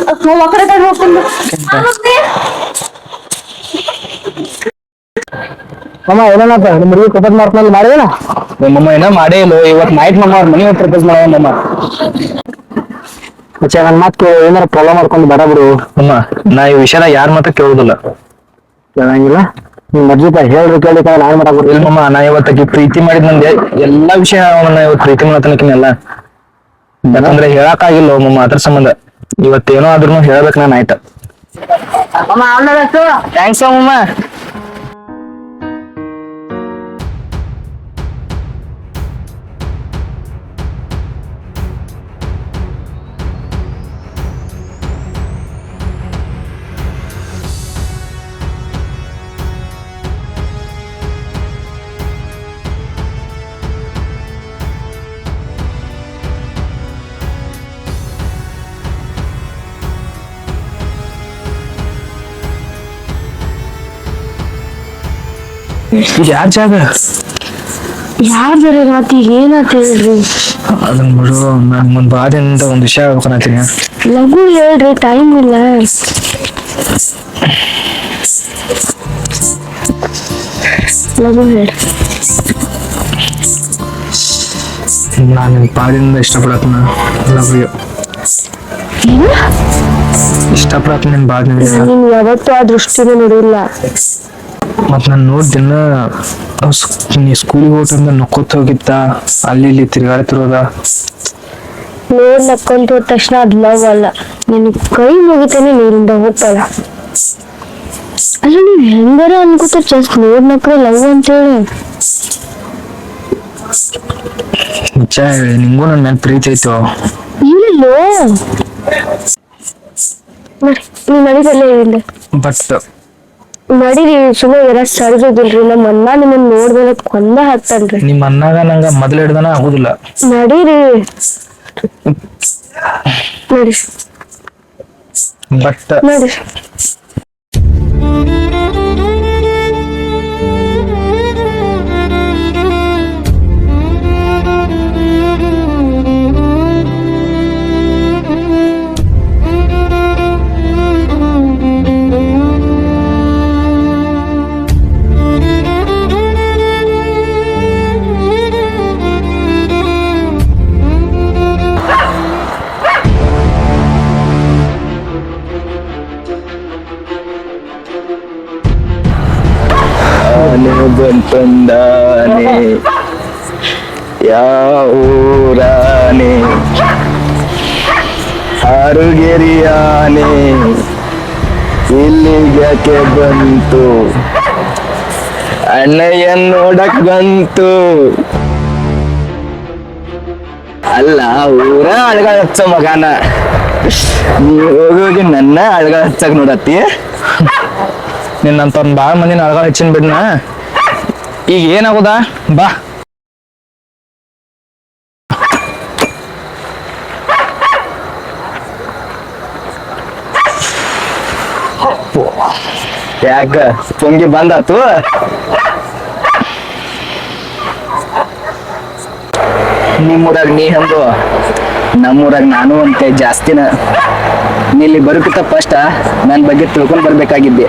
ಆ ಕಡೆ ಕಡೆ ಹೋಗ್ತೀನಿ ಅಮ್ಮ ಏನಪ್ಪ ನಿಮ್ಮ ಹುಡುಗಿ ಪ್ರಪೋಸ್ ಮಾಡ್ಕೊಂಡು ಮಾಡಿದೇನ ನಮ್ಮಮ್ಮ ಏನೋ ಮಾಡೇ ಇಲ್ಲ ಇವತ್ತು ನೈಟ್ ಮಮ್ಮ ಅವ್ರ ಮನೆ ಪ್ರಪೋಸ್ ಮಾಡೋ ಮಮ್ಮ ಮತ್ತೆ ನನ್ನ ಮಾತು ಏನಾರ ಪ್ರಾಬ್ಲಮ್ ಮಾಡ್ಕೊಂಡು ಬೇಡ ಬಿಡು ಅಮ್ಮ ನಾ ಈ ವಿಷಯನ ಯಾರ ಮಾತ್ರ ಕೇಳೋದಿಲ್ಲ ಕೇಳಂಗಿಲ್ಲ ನಿಮ್ ಮರ್ಜಿಪ ಹೇಳ್ರಿ ಕೇಳಿಕ ನಾನ್ ಮಾಡಕ್ ಇಲ್ಲ ಮಮ್ಮ ನಾ ಇವತ್ತಾಗಿ ಪ್ರೀತಿ ಮಾಡಿದ್ ನಂಗೆ ಎಲ್ಲಾ ವಿಷಯ ಅವನ್ನ ಇವತ್ತು ಪ್ರೀತಿ ಮಾಡತನಕಿನೆಲ್ಲ ಯಾಕಂದ್ರೆ ಹೇಳಕ್ಕಾಗಿಲ್ಲ ಮಮ್ಮ ಅದ್ರ ಸಂಬಂಧ ಇವತ್ತೇನೋ ಆದ್ರೂ ಹೇಳ್ಬೇಕು ನಾನು ಆಯ್ತ ಅಮ್ಮ ಆಲ್ದಷ್ಟು ಥ್ಯಾಂಕ್ಸ್ ಮಮ್ಮ ಯಾರ್ ಜಾಗ ಯಾರ್ದಾರ ಮತ್ತೆ ಈಗ ಏನಾತ ಹೇಳ್ರಿ ಅದನ್ನ ಬಿಡು ನಾನು ಒಂದ್ ಬಾದಿಂದ ಒಂದ್ ವಿಷಯ ಹೇಳ್ಕೊಳತೀನಿ ಲಘು ಹೇಳ್ರಿ ಟೈಮ್ ಇಲ್ಲ ಲಘು ಹೇಳ್ರಿ ನಾನು ನಿನ್ ಬಾದಿಂದ ಇಷ್ಟಪಡತ್ನ ಲವ್ ಯು ಇಷ್ಟಪಡತ್ ನಿನ್ ಬಾದಿಂದ ನೀನ್ ಯಾವತ್ತೂ ಆ ದೃಷ್ಟಿನ ನೋಡಿಲ್ಲ ಮತ್ ನಾನು ನೋಡ್ದಿನ ನೀ ಸ್ಕೂಲಿಗೆ ಹೋಗ್ತಂದ ನಕ್ಕೋತ್ ಹೋಗಿತ್ತ ಅಲ್ಲಿ ಇಲ್ಲಿ ತಿರ್ಗಾಡ್ತಿರೋದ ನೋಡ್ ನಕ್ಕೊಂತ ಹೋದ ತಕ್ಷಣ ಅದ್ ಲವ್ ಅಲ್ಲ ನಿನ್ ಕೈ ಮುಗಿತೇನೆ ನೀರಿಂದ ಹೋಗ್ತಾಳ ಅಲ್ಲ ನೀವ್ ಹೆಂಗಾರ ಅನ್ಕೋತ ಜಸ್ಟ್ ನೋಡ್ ನಕ್ರೆ ಲವ್ ಅಂತೇಳಿ ನಿಜ ಹೇಳಿ ನಿಂಗೂ ನನ್ನ ಮೇಲೆ ಪ್ರೀತಿ ಐತೋ ಇಲ್ಲೋ ನೋಡಿ ನೀವ್ ನಡೀತಲ್ಲೇ ಇಲ್ಲ ಬಟ್ ನಡೀರಿ ಸುಮ್ಮನೆ ಎರಡ್ ಸರಿದಿಲ್ರಿ ನಮ್ಮ ಅಣ್ಣ ನಿಮ್ಮನ್ನ ನೋಡ್ಬೇಡ ಕೊಂದ ಹಾಕ್ತಾನ್ರಿ. ನಿಮ್ಮ ಅಣ್ಣಗ ನಂಗ ಮೊದಲು ಹಿಡ್ದನ ಆಗುದಿಲ್ಲ. ನಡೀರಿ ನಡಿ ಬಟ್ ನಡಿ. ಬಂತಂದಾನೆ ಯಾವೂರಾನೆ ಆರುಗೆರಿಯಾನೆ ಇಲ್ಲಿಗ್ಯಾಕೆ ಬಂತು ಅಣ್ಣಯ್ಯನ್ ನೋಡಕ್ ಬಂತು. ಅಲ್ಲ ಊರ ಅಳ್ಗಳ ಹಚ್ಚ ಮಗಾನ ನೀ ಹೋಗಿ ನನ್ನ ಅಳ್ಗಳ ಹಚ್ಚಕ್ ನೋಡತ್ತಿ. ನಿನ್ನಂತ ಬಾಳ ಮಂದಿನ ಅಳ್ಗಳ ಹೆಚ್ಚಿನ ಬಿಡ್ನ. ಈಗ ಏನಾಗುದಾ ಬಾ. ಯಾಕ ಪೊಂಗಿ ಬಂದಾತು. ನಿಮ್ಮೂರಾಗ ನೀ ಅಂದು ನಮ್ಮೂರಾಗ ನಾನು ಅಂತ ಜಾಸ್ತಿನ. ನೀ ಇಲ್ಲಿ ಬರೋಕಿಂತ ಫಸ್ಟ್ ನನ್ನ ಬಗ್ಗೆ ತಿಳ್ಕೊಂಡ್ ಬರ್ಬೇಕಾಗಿದ್ದೆ.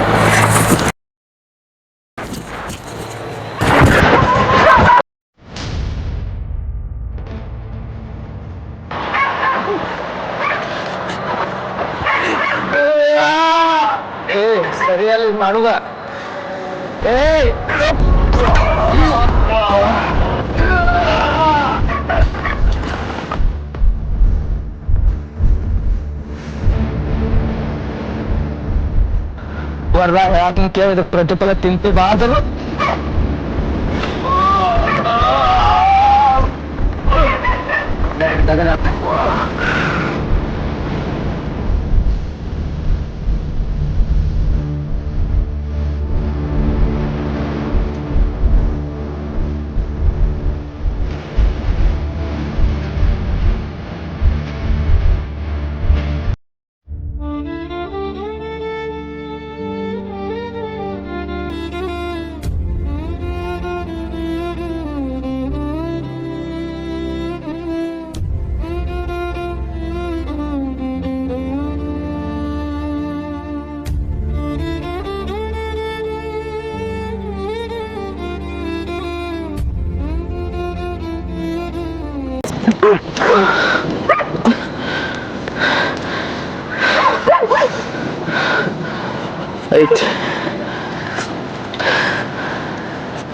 ಸರಿಯಲ್ಲ ಮಾಡುದ. ವರ್ದ ಯಾಕೆ ಕೇಳಿದ ಪ್ರತಿಫಲ ತಿಂತಿ ಬಾದರು.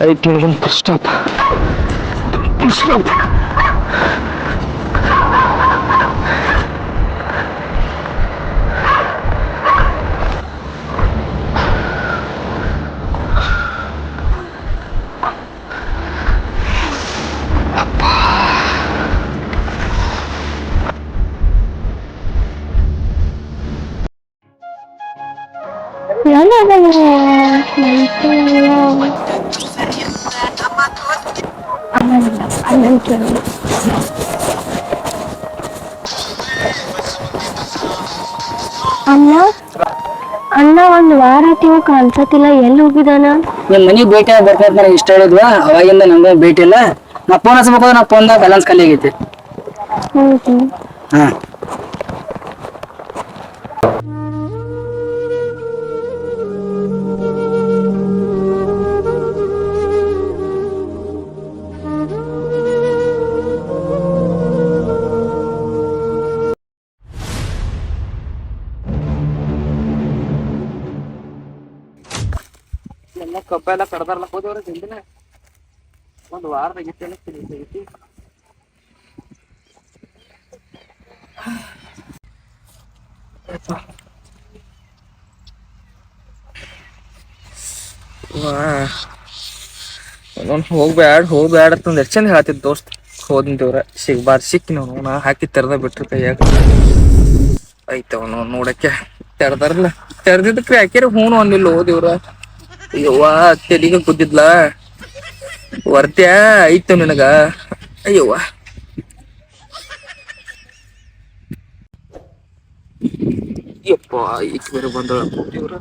ಐತ್ ನಿನಗೊಂದು ಸ್ಟಾಪ್. ಅಣ್ಣ ಒಂದ್ ವಾರ ಆಯ್ತು ಕಾಣ್ಸತಿಲ್ಲ, ಎಲ್ಲಿ ಹೋಗಿದಾನ? ನಿಮ್ ಮನಿಗ್ ಭೇಟಿ ಬರ್ತಾ ನನಗೆ ಇಷ್ಟ ಹೇಳಿದ್ವಾ, ಅವಾಗಿಂದ ನಂಗೂ ಭೇಟಿ ಇಲ್ಲ. ನಾ ಫೋನ್ ಹಚ್ಬೇಕು, ನಾ ಫೋನ್ದಾಗ ಬ್ಯಾಲೆನ್ಸ್ ಖಾಲಿ ಆಗೈತಿ. ಹೌದು. ಹಾ ಕಬ್ಬ ಎಲ್ಲ ಕಡ್ದಾರ್ಲ ಹೋದವ್ರ ಜಲ್ದಿನ ಒಂದು ವಾರದಾಗಿತ್ತು ಎಲ್ಲ ತಿಳಿಸೈತಿ. ಹೋಗ್ಬ್ಯಾಡ ಅಂತಂದ್ ಎಷ್ಟು ಚಂದ ಹೇಳ್ತಿದ್ ದೋಸ್ತ್. ಹೋದಂದೇವ್ರ ಸಿಕ್ಬಾರ್ದು ನಾವು ನಾ ಹಾಕಿ ತೆರೆದ ಬಿಟ್ರು ಕೈಯಾಗ ಐತವ ನೋಡಕ್ಕೆ ತೆರೆದಾರಲ್ಲ. ತೆರೆದಿದ್ದಕ್ರಿ ಯಾಕ್ಯಾರ ಹೂನು ಅಂದಿಲ್ಲ ಹೋದಿವ್ರ. ಅಯ್ಯವ್ವ ತೆಲಿಗೆ ಕುದ್ದಿದ್ಲ ವರ್ತ್ಯಾ ಐತ ನಿನಗ ಅಯ್ಯವ್ವ ಯಪ್ಪ ಈಗ ಬೇರೆ ಬಂದಳ ಇವ್ರ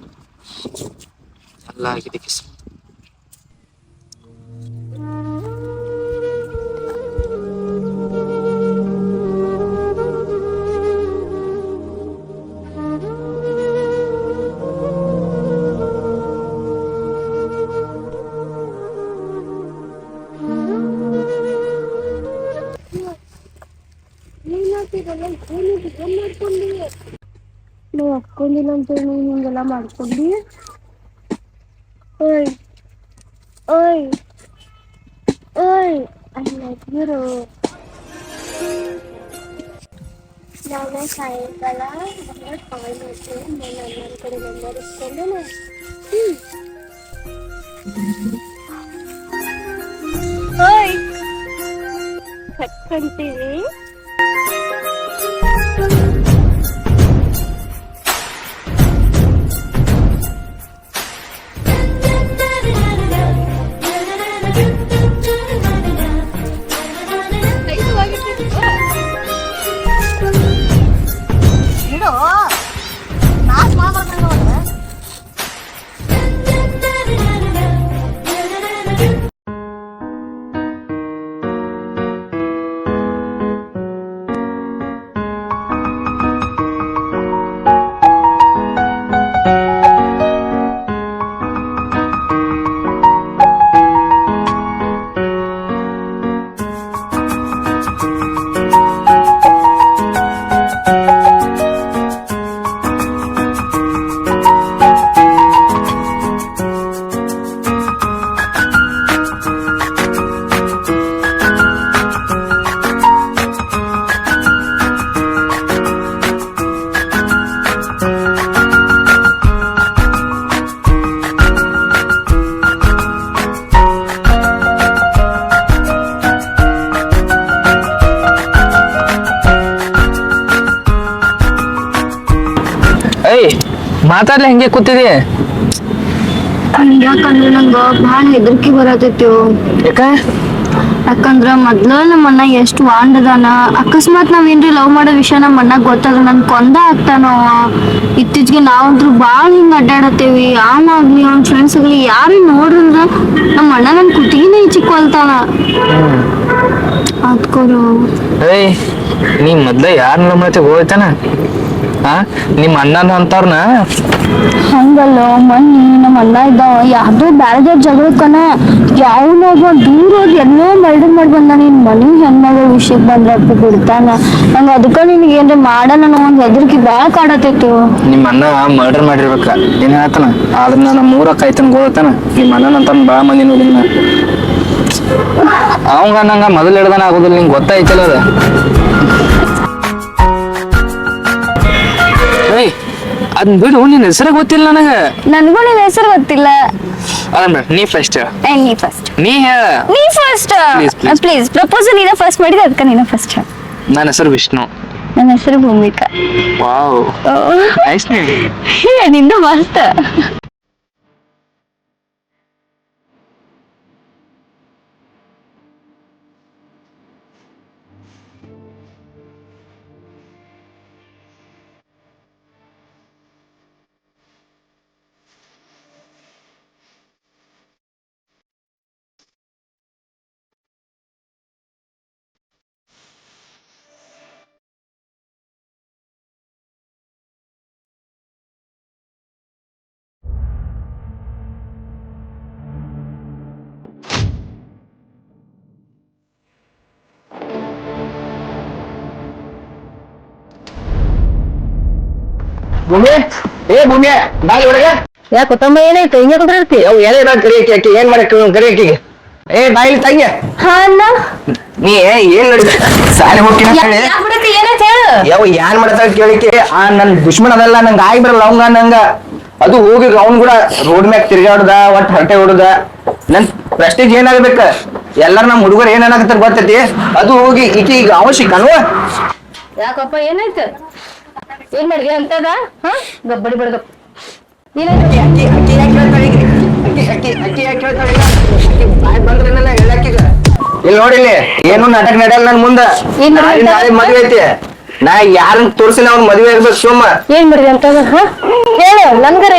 ಎಲ್ಲ ಆಗಿದೆ ಕಿಸ್ ನೀವು ಒಪ್ಕೊಂಡಿಲ್ಲ ಅಂತ ನೀನು ಹಿಂಗೆಲ್ಲ ಮಾಡ್ಕೊಂಡಿ. ಓಯ್ ಓಯ್ ಓಯ್ ಐ ಲವ್ ಯು. ನಾಳೆ ಸಾಯಂಕಾಲ ಕಾಲ್ ಮಾಡ್ತೀನಿ. ನಾನು ಅಮ್ಮನ ಕಡೆ ನಂಬರ್ ಇಸ್ಕೊಂಡು ಓಯ್ ಕಟ್ಕೊಂತೀವಿ. ಏಯ್ ಮಾತಾಡ್ಲಿ ಹಂಗೆ ಕೂತಿದಿ ಯಾಕಂದ್ರೆ ನಂಗ ಭಾಳ ಹೆದರ್ಕಿ ಬರತೈತಿ. ಯಾಕ ಯಾಕಂದ್ರ ಮೊದ್ಲ ನಮ್ಮ ಅಣ್ಣ ಎಷ್ಟು ವಾಂಡದಾನ. ಅಕಸ್ಮಾತ್ ನಾವೇನ್ರಿ ಲವ್ ಮಾಡೋ ವಿಷಯ ನಮ್ಮ ಅಣ್ಣಗ್ ಗೊತ್ತಾದ್ರ ನನ್ ಕೊಂದ ಆಗ್ತಾನೋ. ಇತ್ತೀಚೆಗೆ ನಾವಂತ್ರು ಭಾಳ ಹಿಂಗ ಅಡ್ಡಾಡತ್ತೇವಿ. ಅವನಾಗ್ಲಿ ಅವ್ನ ಫ್ರೆಂಡ್ಸ್ ಆಗ್ಲಿ ಯಾರು ನೋಡ್ರಂದ್ರ ನಮ್ಮ ಅಣ್ಣ ನನ್ ಕುತ್ತಿಗೆನೇ ಈಚಿಕೊಳ್ತಾನ. ಅದ್ಕೋರು ಏಯ್ ನೀ ಮೊದ್ಲ ಯಾರ ನಮ್ಮತ್ತೆ ಹೋಯ್ತಾನ ನಿಮ್ಮ ಅಣ್ಣನ ಅಂತವ್ರನ ಹಂಗಲ್ಲ ಮನ್ನಿ ನಮ್ಮ ಅಣ್ಣ ಇದ್ದಾವ ಯಾವ್ದೋ ಬ್ಯಾರದೇ ಜಗಳಕ್ಕನ ಯಾವನೊಬ್ಬ ದೂರ ಹೋಗಿ ಎಲ್ಲೋ ಮರ್ಡರ್ ಮಾಡಿ ಬಂದ. ನಿನ್ ಮನಿ ಹೆಣ್ಮಗಳ ವಿಷಯಕ್ಕೆ ಬಂದ್ರಪ್ಪ ಬಿಡ್ತಾನ. ನಂಗ ಅದಕ್ಕ ನಿನ್ಗೆ ಏನ್ರ ಮಾಡಲ್ಲ ಅನ್ನೋ ಒಂದ್ ಹೆದರ್ಕಿ ಬಾಳ ಕಾಡತೈತಿ. ನಿಮ್ಮ ಅಣ್ಣ ಮರ್ಡರ್ ಮಾಡಿರ್ಬೇಕ ಏನ್ ಹೇಳ್ತಾನ ಆದ್ರ ನಮ್ಮ ಮೂರಕ್ಕ ಆಯ್ತನ ಗೋತಾನ. ನಿಮ್ಮ ಅಣ್ಣನಂತ ಬಾಳ ಮಂದಿ ನೋಡಿನ ಅವಂಗ ನಂಗ ಮೊದಲು ಹಿಡ್ದಾನ ಆಗೋದಿಲ್ಲ. ನಿಂಗೆ ಗೊತ್ತಾಯ್ತಲ್ಲ ಅದ. ಅದನ್ ಬಿಡು ನಿನ್ ಹೆಸರ ಗೊತ್ತಿಲ್ಲ ನನಗ. ನನ್ಗೂ ನಿನ್ ಹೆಸರು ಗೊತ್ತಿಲ್ಲ. ಅದನ್ನ ನೀ ಫಸ್ಟ್ ನೀ ಫಸ್ಟ್ ನೀ ಹೇಳ. ನೀ ಫಸ್ಟ್ ಪ್ಲೀಸ್. ಪ್ರಪೋಸಲ್ ನೀನ ಫಸ್ಟ್ ಮಾಡಿದ ಅದಕ್ಕೆ ನೀನ ಫಸ್ಟ್ ಹೇಳ. ನನ್ನ ಹೆಸರು ವಿಷ್ಣು. ನನ್ನ ಹೆಸರು ಭೂಮಿಕಾ. Wow nice name. ನಿಂದ ಮಸ್ತ್. ಭೂಮಿ ಭೂಮಿ ಬಾಯಿ ಒಳಗೆ ಯಾಕೆ ಕೊತ್ತಂಬ ಏನಾಯ್ತು ಹಿಂಗೆ ಕುಂದಿರ್ತಿ? ಅವು ಎಲೆ ಕರಿಯಕ್ಕೆ ಆಕಿ ಏನ್ ಮಾಡಕ್ಕೆ ಕರಿಯಕಿಗೆ ಬಾಯಿಲಿ ತಂಗಿ ಹಾ ಅಣ್ಣ ನೀ ಏನ್ ನಡಿದ ಸಾಲಿ ಹೋಗ್ತೀನಿ ಅಂತ ಹೇಳಿ ಏನಾಯ್ತು ಹೇಳು. ಯಾವ ಏನ್ ಮಾಡ್ತಾಳ ಕೇಳಿಕೆ ನನ್ ದುಶ್ಮನ್ ಅದೆಲ್ಲ ನಂಗೆ ಆಗಿ ಬರಲ್ಲ ಅವಂಗ ನಂಗ ಅದು ಹೋಗಿ ಅವ್ನ್ ಕೂಡ ರೋಡ್ ಮ್ಯಾಗ ತಿರ್ಗಾಡುದ ಒಟ್ಟು ಹರಟೆ ಹೊಡುದ. ನನ್ ಪ್ರೆಸ್ಟೇಜ್ ಏನಾಗ್ಬೇಕ ಎಲ್ಲಾರ ನಮ್ ಹುಡುಗರು ಏನಾಗತ್ತಾರ ಗೊತ್ತೈತಿ. ಅದು ಹೋಗಿ ಈಕಿ ಈಗ ಅವಶ್ಯಕ ಅನ್ವ. ಯಾಕಪ್ಪ ಏನಾಯ್ತು? ಏನ್ ಮಾಡಿದ್ರಿ ಅಂತದ? ಹಾ ಗಬ್ಬಡಿ ಬಡ್ಗಪ್ಪ ಏನಾಯ್ತು? ಅಕ್ಕಿ ಯಾಕೆ ಹೇಳ್ತಾಳೆ ಬಾಯ್ ಬಂದ್ರೇನಲ್ಲ ಹೇಳಕ್ಕೀಗ ಇಲ್ಲಿ ನೋಡಿಲ್ಲಿ ಏನು ನಾಟಕ ನಡೆಯಲ್ಲ ನನ್ ಮುಂದ ನಾಳೆ ಮದ್ವೆ ಐತಿ ನಾ ಯಾರನ್ನ ತೋರ್ಸಿಲ್ಲ ಅವ್ನ ಮದ್ವೆ ಆಗ್ಬೇಕು ಸುಮ್ಮ ಏನ್ ಮಾಡಿದೆ ಅಂತ ಹೇಳು ನನ್ಗರ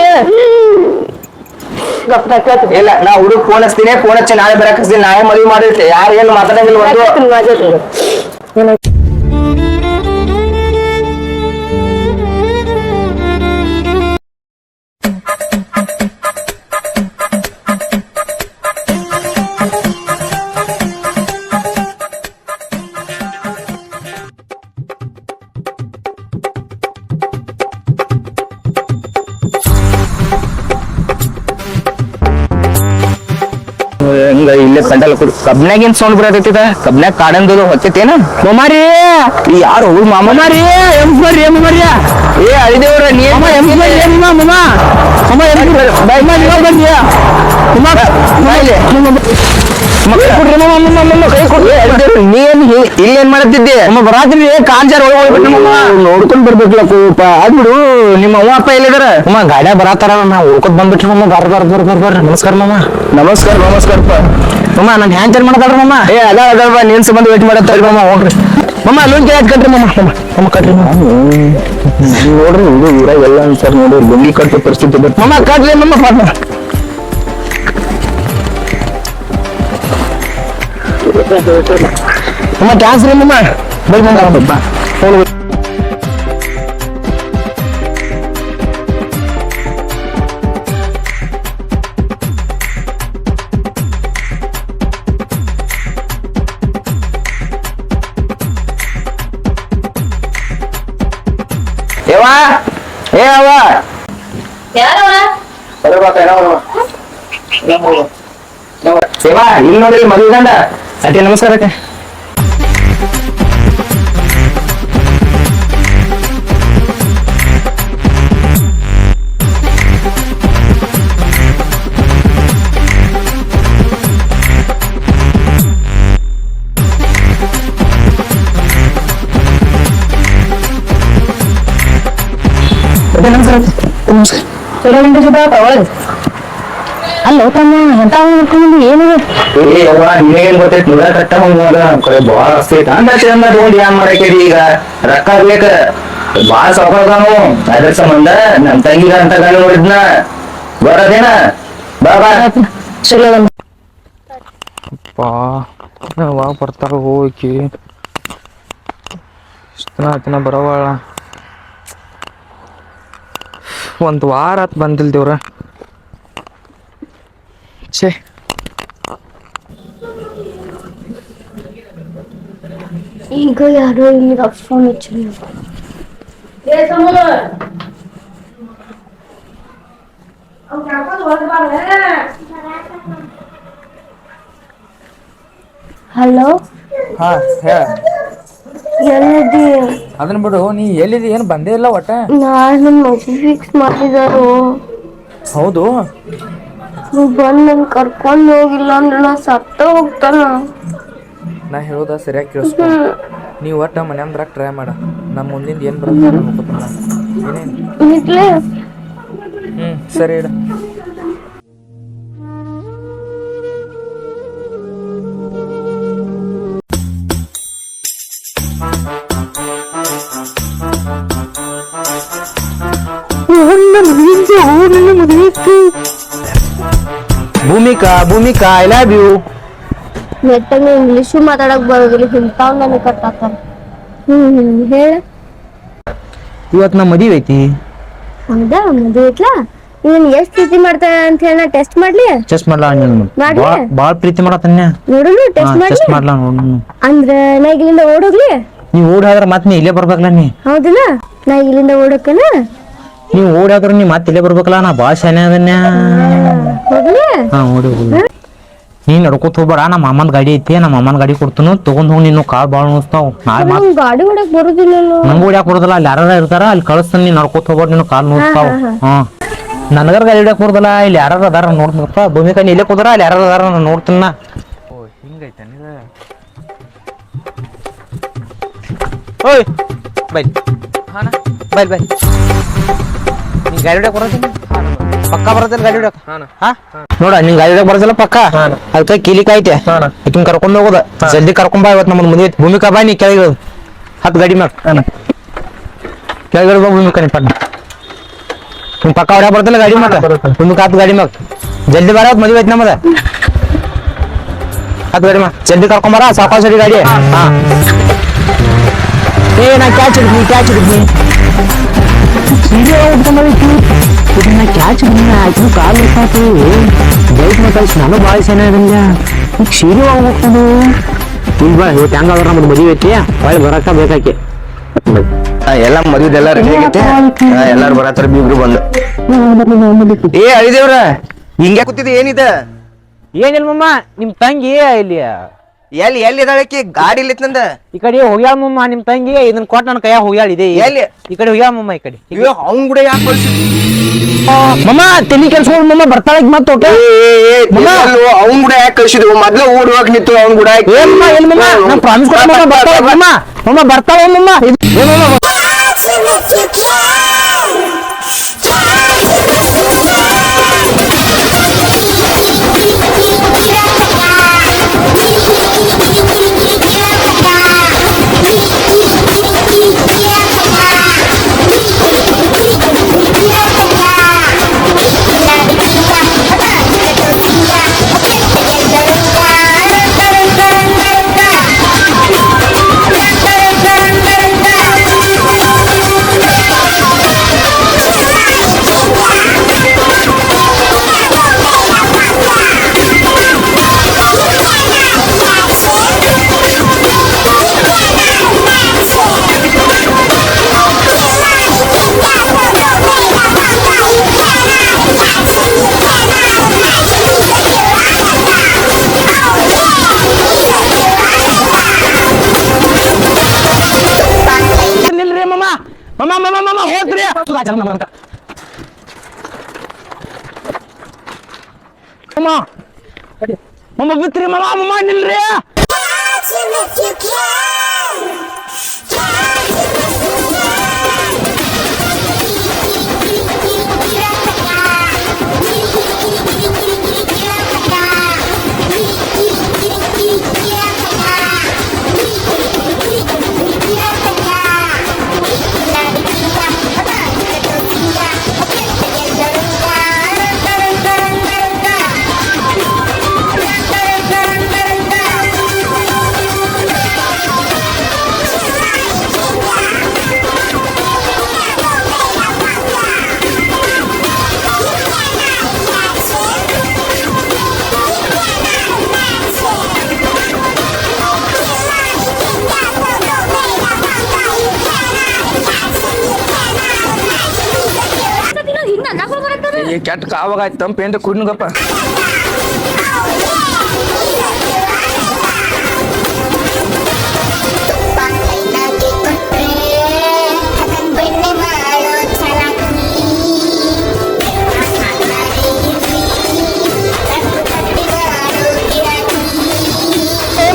ಇಲ್ಲ ನಾ ಹುಡುಗ ಫೋನ್ ಹಚ್ತೀನಿ ಫೋನ್ ಹಚ್ಚಿ ನಾಳೆ ಬರಕ್ ಹಚ್ತೀನಿ ನಾಳೆ ಮದ್ವೆ ಮಾಡಿರ್ತಿ ಯಾರು ಏನು ಮಾತಾಡಂಗಿಲ್ಲ ಒಂದು ಹಂಗ ಇಲ್ಲೇ ಕಂಡಲ್ ಕಬ್ನಾಗ ಏನ್ ಸೌಂಡ್ ಬರತೈತಿದ ಕಬ್ನಾಗ ಕಾಡಂದು ಹೊತ್ತೈತೇನ ಮಮಾರಿ ಯಾರು ಮಾಮರಿ ಏ ಅಳಿದೇವ್ರ ಇಲ್ಲೇನ್ ಮಾಡತ್ತಿದ್ದೆ ಬರಾತ್ರಿ ಕಾಂಜಾರ್ ನೋಡ್ಕೊಂಡ್ ಬರ್ಬೇಕಲ್ಲ ಕೋಪ ಅದ್ಬಿಡು ನಿಮ್ಮ ಅವ್ವ ಅಪ್ಪ ಎಲ್ಲಿದಾರ ಅಮ್ಮ ಗಾಡ್ಯಾಗ ಬರಾತಾರ ನಾ ಹುಡ್ಕೊತ್ ಬಂದ್ಬಿಟ್ರಿ ಮಮ್ಮ ಬರ್ರಿ ನಮಸ್ಕಾರ ಮಮ್ಮ ನಮಸ್ಕಾರಪ್ಪ ಮಮ್ಮ ನನ್ ಹ್ಯಾಂಗ್ ಚೇಂಜ್ ಮಾಡ್ತಾಳ್ರಿ ಮಮ್ಮ ಏ ಅದ ನೀನ್ ಸಂಬಂಧ ವೇಟ್ ಮಾಡತ್ತ ಮಮ್ಮ ಹೋಗ್ರಿ ಮಮ್ಮ ಲೋನ್ ಕೇಳ್ ಕಟ್ರಿ ಮಮ್ಮ ಕಟ್ರಿ ನೋಡ್ರಿ ಇದು ಊರಾಗ ಎಲ್ಲ ಸರ್ ನೋಡ್ರಿ ಲುಂಗಿ ಕಟ್ಟೋ ಪರಿಸ್ಥಿತಿ ಬಟ್ ಮಮ್ಮ ಕಟ್ರಿ ಮಮ್ಮ ಮಮ್ಮ ಥ್ಯಾಂಕ್ಸ್ ರೀ ಮಮ್ಮ ಬೈ ಮಮ್ಮ ಸೇವಾ ಇಲ್ಲಿ ನೋಡಿ ಮದುವೆ ಗಂಡ ಅಟ್ಟೆ ನಮಸ್ಕಾರಕ್ಕೆ ಅಲ್ಲ ತಮ್ಮ ಎಂತ ನೋಡ್ಕೊಂಡು ಏನಿದೆ ಏನ್ ಗೊತ್ತೈತಿ ನೋಡ ಕಟ್ಟ ಬಾಳ ಆಸ್ತಿ ಐತ ಅಂದ ಚಂದ ತಗೊಂಡು ಏನ್ ಮಾಡಾಕೇರಿ ಈಗ ರೊಕ್ಕ ಬೇಕ ಬಾಳ ಸೌಕರ್ಯನು ಅದ್ರ ಸಂಬಂಧ ನಮ್ ತಂಗಿಗ ಅಂತ ಗಂಡ ನೋಡಿದ್ನ ಬರೋದೇನ ಬಾ ಯಾವಾಗ ಬರ್ತಾಳ ಹೋಗಿ ಇಷ್ಟ ಬರವಾಳ ಒಂದ್ ವಾರ ಆತ್ ಬಂದಿಲ್ ದೇವ್ರ ಛೇ ಈಗ ಯಾರೋ ಇಲ್ಲಿ ಫೋನ್ ಹಚ್ಚಿ ಹಲೋ ಹಾ ಹೇಳ ಎಲ್ಲಿದ್ದಿ ಅದನ್ನ ಬಿಡು ನೀ ಎಲ್ಲಿದಿ ಏನ್ ಬಂದೇ ಇಲ್ಲ ಒಟ್ಟ ನಾಳೆ ನನ್ನ ಮದುವೆ ಫಿಕ್ಸ್ ಮಾಡಿದಾರು ಹೌದು ನೀವ್ ಬಂದ್ ನನ್ ಕರ್ಕೊಂಡ್ ಹೋಗಿಲ್ಲ ಅಂದ್ರೆ ನಾ ಸತ್ತ ಹೋಗ್ತಾನ ನಾ ಹೇಳೋದ ಸರಿಯಾಗಿ ಕೇಳಿಸ್ಕೊ ನೀವು ಒಟ್ಟ ಮನ್ಯಾಗ ಬರಕ್ ಟ್ರೈ ಮಾಡ ನಮ್ಮ ಮುಂದಿಂದ ಏನ್ ಬರುತ್ತೆ ಏನೇನು ಇಡ್ಲಿ ಸರಿ ಇಡ ಭೂಮಿಕಾ ಐ ಲವ್ ಯು ನೆಟ್ಟಗ ಇಂಗ್ಲಿಷು ಮಾತಾಡಕ್ ಬರೋದಿಲ್ಲ ಇಂತಾವ್ ನನಗೆ ಕಟ್ಟಾತಾರ ಹೇಳ ಇವತ್ ನಮ್ ಮದುವೆ ಐತಿ ಹೌದಾ ಮದುವೆ ಐತ್ಲಾ ನೀನ್ ಎಷ್ಟ್ ಪ್ರೀತಿ ಮಾಡ್ತಾರ ಅಂತ ಹೇಳಿ ನಾ ಟೆಸ್ಟ್ ಮಾಡ್ಲಿ ಚೆಸ್ಟ್ ಮಾಡ್ಲಾ ಬಾಳ ಪ್ರೀತಿ ಮಾಡತ್ತನ್ಯ ನೋಡೋಣ ಟೆಸ್ಟ್ ಮಾಡ್ಲಾ ನೋಡು ಅಂದ್ರ ನಾ ಇಲ್ಲಿಂದ ಓಡೋಗ್ಲಿ ನೀವ್ ಓಡ್ ಹೋದ್ರ ಮತ್ ನೀ ಇಲ್ಲೇ ಬರ್ಬೇಕಲ್ಲ ನೀ ಹೌದಿಲ್ಲ ನಾ ಇಲ್ಲಿಂದ ಓಡೋಕನ ನೀವ್ ಓಡ್ ಹೋದ್ರ ನೀ ಮತ್ ಇಲ್ಲೇ ಬರ್ಬೇಕಲ್ಲ ನಾ ಬಾಳ ಶಾನೆ ಅದನ್ಯ ಹಾ ಓಡಿ ನೀ ನಡ್ಕೋತ ಹೋಗ್ಬೇಡ ನಮ್ಮ ಮಾಮನ್ ಗಾಡಿ ಐತಿ ನಮ್ಮ ಮಾಮನ್ ಗಾಡಿ ಕೊಡ್ತನು ತಗೊಂಡ್ ಹೋಗಿ ನೀನು ಕಾಲ್ ಬಾಳ ನೋಸ್ತಾವ್ ಗಾಡಿ ಹೊಡಕ್ ಬರುದಿಲ್ಲ ನಂಗ್ ಹೊಡ್ಯಾಕ್ ಬರೋದಿಲ್ಲ ಅಲ್ಲಿ ಯಾರ ಇರ್ತಾರ ಅಲ್ಲಿ ಕಳಿಸ್ತಾನ ನೀ ನಡ್ಕೋತ ಹೋಗ್ಬೇಡ ನೀನು ಕಾಲ್ ನೋಸ್ತಾವ್ ಹಾ ನನಗರ ಗಾಡಿ ಹೊಡ್ಯಾಕ್ ಬರೋದಿಲ್ಲ ಇಲ್ಲಿ ಯಾರ ಅದಾರ ನೋಡ್ತಪ್ಪ ಭೂಮಿಕಾ ನೀ ಇಲ್ಲೇ ಕೂದ್ರ ಅಲ್ಲಿ ಯಾರ ಅದಾರ ನಾನು ನೋಡ್ತೀನ ಹಿಂಗೈತೆ ಓಯ್ ಬೈ ಹಾನ ಬೈ ನೀ ಗಾಡಿ ಹೊಡ್ಯಾಕ್ ಬರೋದಿಲ್ಲ ಪಕ್ಕ ಬರತ್ತಲ್ಲ ಗಾಡಿ ಹೊಡ್ಯಾಕ ಹಾ ನೋಡ ನಿಂಗ್ ಗಾಡಿ ಹೊಡ್ಯಾಕ ಬರತ್ತಲ್ಲ ಪಕ್ಕ ಅದಕ್ಕ ಕೀಲಿಕ್ ಐತೆ ಆಕಿನ್ ಕರ್ಕೊಂಡ್ ಹೋಗೋದ ಜಲ್ದಿ ಕರ್ಕೊಂಡ್ ಬಾ ಇವತ್ತು ನಮ್ಮದ್ ಮದ್ವೆ ಐತಿ ಭೂಮಿಕಾ ಬಾ ನೀ ಕೆಳಗೆ ಹತ್ತು ಗಾಡಿ ಮ್ಯಾಗ ಕೆಳಗಡೆ ಬಾ ಭೂಮಿಕಾ ನೀ ಪಟ್ಟ ನಿಮ್ ಪಕ್ಕ ಹೊಡ್ಯಾಕ ಬರ್ತಲ್ಲ ಗಾಡಿ ಮ್ಯಾಗ ಭೂಮಿಕಾ ಹತ್ತು ಗಾಡಿ ಮ್ಯಾಗ ಜಲ್ದಿ ಬಾರ ಮದ್ವೆ ಐತಿ ನಮ್ಮದ ಹತ್ತು ಗಾಡಿ ಮ್ಯಾಗ ಜಲ್ದಿ ಕರ್ಕೊಂಡ್ ಬಾರ ಸಾಕಾವ್ ಸರಿ ಗಾಡಿ ಹಾ ಏ ನಾ ಕ್ಯಾಚ್ ಹಿಡಿದ್ನಿ ಸೀರೆ ಉಟ್ಕೊಂಡ್ಬಂದಿತ್ತು ಇದನ್ನ ಕ್ಯಾಚ್ ಹಿಡಿದ್ನಿ ಆಯ್ತು ಕಾಲು ಇರ್ತಾತು ಬೈಕ್ ಕಳ್ಸಿ ನಾನು ಭಾಳ ಚೆನ್ನಾಗಿರಂಗ ಈಗ ಸೀರೆ ಹೋಗ್ಬೇಕು ಇಲ್ವಾ ಇವತ್ತು ಹೆಂಗಾದ್ರ ನಮ್ಮದು ಮದುವೆ ಐತಿ ಹೊಳ್ಳಿ ಬರಕ್ಕ ಬೇಕಾಕಿ ಎಲ್ಲ ಮದುವೆದೆಲ್ಲ ರೆಡಿ ಆಗೈತೆ ಎಲ್ಲಾರು ಬರತ್ತಾರ ಬೀಗ್ರು ಬಂದು ಏ ಅಳಿದೇವ್ರ ಹಿಂಗ್ಯಾ ಕೂತಿದ್ ಏನಿದೆ ಏನಿಲ್ಲ ಮಮ್ಮ ನಿಮ್ ತಂಗಿ ಇಲ್ಲಿ ಎಲ್ಲಿ ಇದಾಳಕಿ ಗಾಡಿ ಇಲ್ಲಿತ್ ನಂದ ಈ ಕಡೆ ಹೋಗ್ಯಾಳ ಮಮ್ಮ ನಿಮ್ ತಂಗಿ ಇದನ್ನ ಕೊಟ್ಟು ನನ್ನ ಕೈಯಾಗ ಹೋಗ್ಯಾಳ ಇದೆ ಎಲ್ಲಿ ಈ ಕಡೆ ಹೋಗ್ಯಾಳ ಮಮ್ಮ ಈ ಕಡೆ ಅವ್ನ್ ಕೂಡ ಯಾಕೆ ಕಳ್ಸಿದ್ ಮಮ್ಮ ತಲಿ ಕೆಲ್ಸ್ಕೊಂಡ್ ಮಮ್ಮ ಬರ್ತಾಳ ಮತ್ತೆ ಓಕೆ ಅವ್ನ್ ಕೂಡ ಯಾಕೆ ಕಳ್ಸಿದ್ವು ಮೊದ್ಲು ಓಡುವಾಗ ನಿಂತು ಅವ್ನ್ ಕೂಡ ಎಲ್ಲಿ ಮಮ್ಮ ನಾ ಪ್ರಾಮಿಸ್ ಕೊಡ ಮಮ್ಮ ಬರ್ತಾಳ ಮಮ್ಮ ಬರ್ತಾಳ ಮಮ್ಮ ಹೋದ್ರಿ ಮಮ್ಮ ಬಿತ್ರಿ ಮಮ್ಮ ನಿಲ್ರಿ ಕೆಟ್ಟ ಕಾವಾಗ ಆಯ್ತು ತಂಪ ಏನ್ರ ಕುಡ್ನಗಪ್ಪ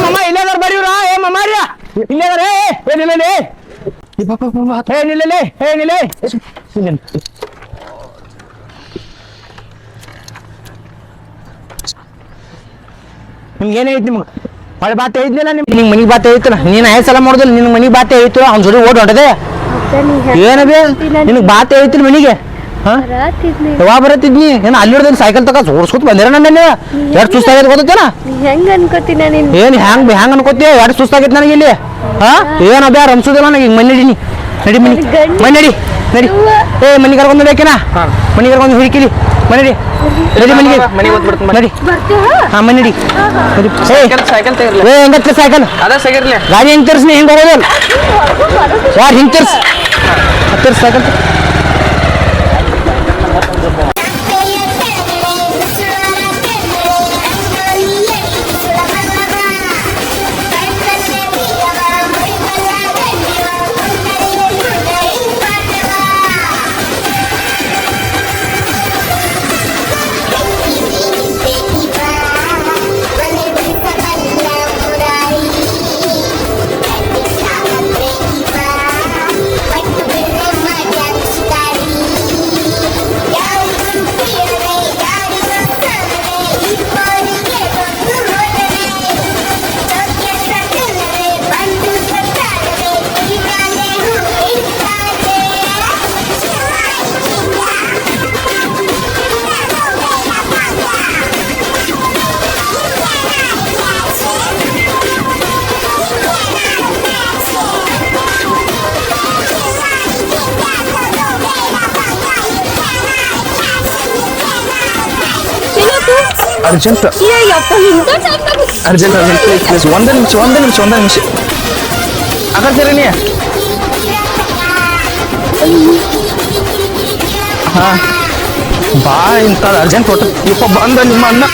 ಮಮ್ಮ ಇಲ್ಲೇದಾರ ಬರೀವ್ರ ಏ ಮಮ್ಮಾರ್ಯ ಇಲ್ಲೇದಾರ ಏನಿಲ್ಲ ಏನಿಲ್ಲ ನಿಮ್ಗೆ ಏನೈತಿ ನಿಮ್ಗೆ ಹೊಳೆ ಬಾತ್ ಹೇಳಿದ್ನಿಲ್ಲ ನಿಮ್ಗೆ ಮನಿಗೆ ಬಾತ್ ಹೇಳಿತ್ತಲ್ಲ ನೀನು 5 ಸಲ ಮಾಡೋದಿಲ್ಲ ನಿನ್ ಮನಿಗೆ ಬಾತ್ ಹೇಳಿತ್ತು ಅವ್ನ ಜೋಡಿ ಓಡ್ ಹೊಂಟದೆ ಏನಬೇ ನಿನಗೆ ಬಾತ್ ಹೇಳಿತ್ತಿಲ್ಲ ಮನಿಗೆ ಯಾವಾಗ ಬರತ್ತಿದ್ನಿ ಏನ ಅಲ್ಲಿ ಹಿಡ್ದು ಸೈಕಲ್ ತಕ ಓಡಿಸ್ಕೊತ ಬಂದಿರ ನನ್ನ ಎಷ್ಟು ಸುಸ್ತಾಗೈತೆ ಗೊತ್ತೇನ ಹೆಂಗ್ ಅನ್ಕೋತೀನಿ ನೀನ್ ಏನ್ ಹ್ಯಾಂಗ್ ಅನ್ಕೋತಿ ಎಷ್ಟು ಸುಸ್ತಾಗೈತೆ ನನಗೆ ಇಲ್ಲಿ ಹಾ ಏನ ಬ್ಯಾರ ಅನ್ಸೋದಿಲ್ಲ ನನಗೆ ಈಗ ಮನೆ ನಡಿ ಮನೆ ನಡಿ ಏ ಮನಿ ಕರ್ಕೊಂಡು ಬೇಕೇನಾ ಮನಿ ಕರ್ಕೊಂಡು ಹಿಡಿಕಿಲಿ ಮನೆ ನಡಿ ಮನೆಗೆ ನಡಿ ಹಾ ಮನೆ ನಡಿ ಸೈಕಲ್ ತೆಗಿರ್ಲಿ ಏ ಹೆಂಗತ್ತೆ ಸೈಕಲ್ ಅದ ಸಗಿರ್ಲಿ ಗಾಡಿ ಹೆಂಗ್ ತರ್ಸ್ನಿ ಹೆಂಗ್ ಹೋಗೋದಲ್ಲ ಯಾರು ಹಿಂಗ್ ತರ್ಸ್ ಸೈಕಲ್ ಅರ್ಜೆಂಟ್ ಅರ್ಜೆಂಟ್ ಪ್ಲೀಸ್ ಒಂದೇ ನಿಮಿಷ ಆಗತ್ತೀರಿ ನೀ ಹಾ ಬಾ ಇಂಥ ಅರ್ಜೆಂಟ್ ಕೊಟ್ಟು ಇಪ್ಪ ಬಂದ ನಿಮ್ಮ ಅಣ್ಣ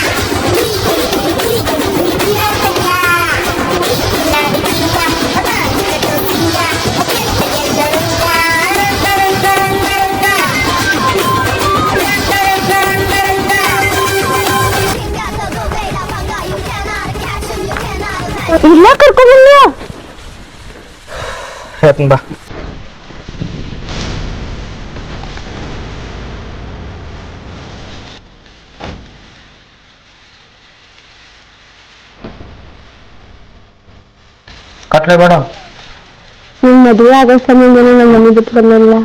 ಇಲ್ಲ ಕರ್ಕೊಂಡ್ಬಂದ ಹೇಳ್ತೀನಿ ಬಾ ಕಟ್ಲೆ ಬೇಡ ನಿಮ್ ಮದುವೆ ಆಗೋ ಸಮಯದಲ್ಲಿ ನಮ್ಮ ಮನೆ ಬಿಟ್ಟು ಬಂದಲ್ಲ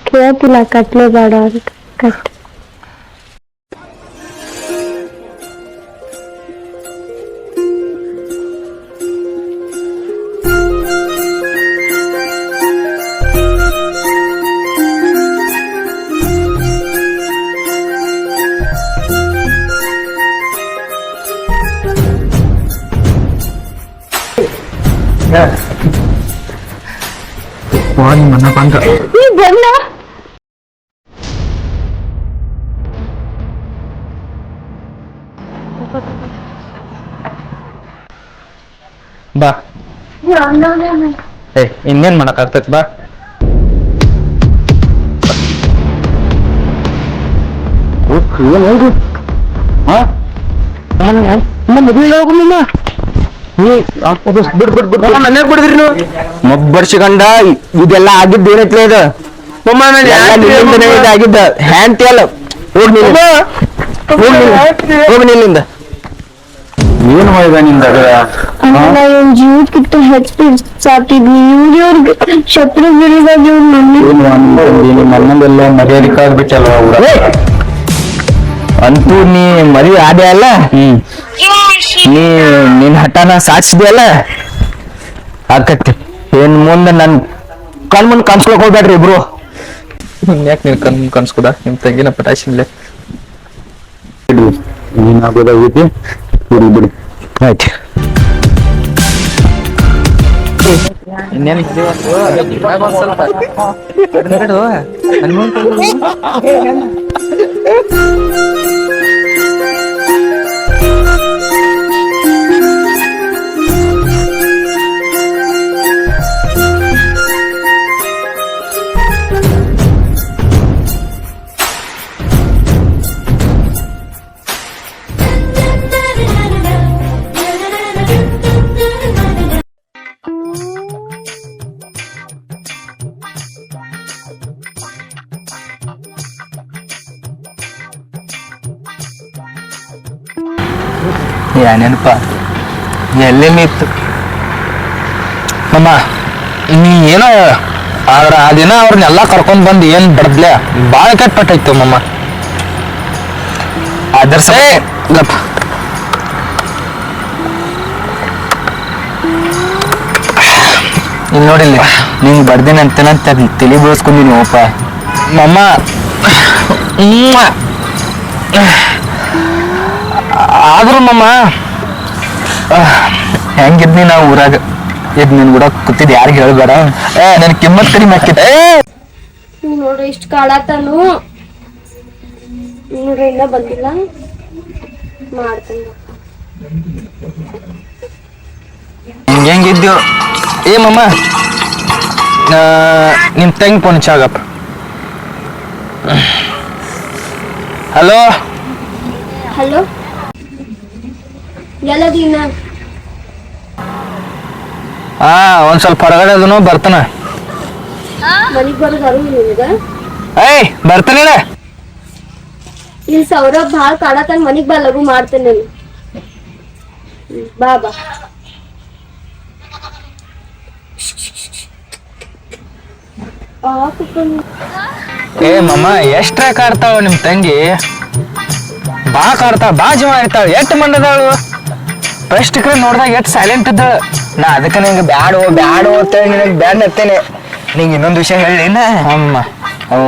ಕೇಳ್ತಿಲ್ಲ ಕಟ್ಲೆ ಬೇಡ ಅಂತ ಕಟ್ ನಿಮ್ಮ ಅಣ್ಣ ಬಂದ ನೀ ಬಂದ ಬಾ ಏ ಇನ್ನೇನ್ ಮಾಡಕ್ ಆಗ್ತೈತಿ ಬಾ ಮಬ್ಬರ್ಸಿಕೊಂಡ ಇದೆಲ್ಲ ಆಗಿದ್ದು ಏನೈತ್ಲೆ ಇದು ಆಗಿದ್ದ ಹ್ಯಾಂಡ್ ಅಲ್ಲ ಹೋಗಿ ನಿಲ್ಲಿಂದ ಏನು ಮಾಡಿದ ನಿಂದಾಗ ಇವ್ನ ಜೀವಕ್ಕಿಂತ ಹೆಚ್ಚು ಸಾತಿದ್ವಿ ಇವ್ರಿಗೆ ಶತ್ರು ಬಿರುದಾಗ ನಿಮ್ಮ ಅಣ್ಣಂದೆಲ್ಲ ಮರ್ಯಾದಿಕ್ಕಾಗ್ಬಿಟ್ಟಲ್ವ ಅಂತೂ ನೀ ಮದುವೆ ಆದೆ ಅಲ್ಲ ನೀ ನಿನ್ ಹಠನ ಸಾಧಿಸಿದೆ ಅಲ್ಲ ಆಕತ್ತಿ ಏನ್ ಮುಂದೆ ನನ್ ಕಣ್ಮುಂದ್ ಕಾಣಿಸ್ಕೊಳಕ್ ಹೋಗ್ಬೇಡ್ರಿ ಇಬ್ರು ಯಾಕೆ ನೀನ್ ಕನ್ಸ್ಕೊದ ನಿಮ್ ತಂಗಿನ ಪಟಾಶಿನ್ಲೆ ನೀನ್ ಆಗೋದಾಗೈತಿ ಬಿಡಿ ಬಿಡಿ ಆಯ್ತು ಇನ್ನೇನು ಸ್ವಲ್ಪ ನೆನಪ ಎಲ್ಲೆಲ್ಲಿ ಇತ್ತು ಅಮ್ಮ ನೀ ಏನೋ ಆದ್ರ ಆ ದಿನ ಅವ್ರನ್ನೆಲ್ಲಾ ಕರ್ಕೊಂಡ್ ಬಂದು ಏನ್ ಬಡ್ದ್ಲೆ ಬಾಳ ಕೆಟ್ಪಟ್ಟೈತು ಮಮ್ಮ ಅದ್ರ ಸೇ ಗಪ್ಪ ಇಲ್ಲಿ ನೋಡಿಲ್ಲ ನಿಂಗ್ ಬಡ್ದಿನ ಅಂತೇನಂತ ತಲೆ ಬೋಳ್ಸ್ಕೊಂಡಿನಿ ಒಪ್ಪ ಮಮ್ಮ ಆದ್ರೂ ಮಮ್ಮ ಹೆಂಗಿದ್ನಿ ನಾವು ಊರಾಗ ಇದ್ ನಿನ್ ಕೂಡ ಕೂತಿದ್ ಯಾರಿಗೆ ಹೇಳ್ಬೇಡ ನನ್ ಕಿಮ್ಮತ್ ಕಡಿಮೆ ಹಾಕಿದ್ದೆ ನೋಡ್ರಿ ಇಷ್ಟ ಕಾಳಾತನು ನೋಡ್ರಿ ಇನ್ನ ಬಂದಿಲ್ಲ ಮಾಡ್ತೀನಿ ಹೆಂಗಿದ್ಯೋ ಏ ಮಮ್ಮ ನಿಮ್ ತಂಗಿ ಫೋನ್ ಚಾಗಪ್ಪ ಹಲೋ ಹಲೋ ಎಲ್ಲದೀನ ಹಾ ಒಂದ್ ಸ್ವಲ್ಪ ಹೊರಗಡೆ ಅದನು ಬರ್ತಾನ ಮನಿಗ್ ಬರೋದು ಅರು ನಿನಗ ಏಯ್ ಬರ್ತಾನೆ ಇಲ್ಲಿ ಸೌರಭ್ ಭಾಳ ಕಾಡತಾನ ಮನಿಗ್ ಬಾ ಲಘು ಮಾಡ್ತೇನೆ ಬಾ ಬಾ ಏ ಮಮ್ಮ ಎಷ್ಟ್ರ ಕಾಡ್ತಾಳ ನಿಮ್ ತಂಗಿ ಬಾ ಕಾಡ್ತಾಳ ಬಾ ಜೀವ ಇರ್ತಾಳ ಎಷ್ಟ್ ಮಂಡದಾಳು ಫಸ್ಟ್ ಕಡೆ ನೋಡ್ದಾಗ ಎಷ್ಟ್ ಸೈಲೆಂಟ್ ಇದ್ದಾಳ ನಾ ಅದಕ್ಕೆ ನಿಂಗೆ ಬ್ಯಾಡೋ ಬ್ಯಾಡೋ ಅಂತೇಳಿ ನಿನಗೆ ಬ್ಯಾಡ್ ನತ್ತೇನೆ ನಿಂಗೆ ಇನ್ನೊಂದು ವಿಷಯ ಹೇಳಿನ ಅಮ್ಮ ಅವ್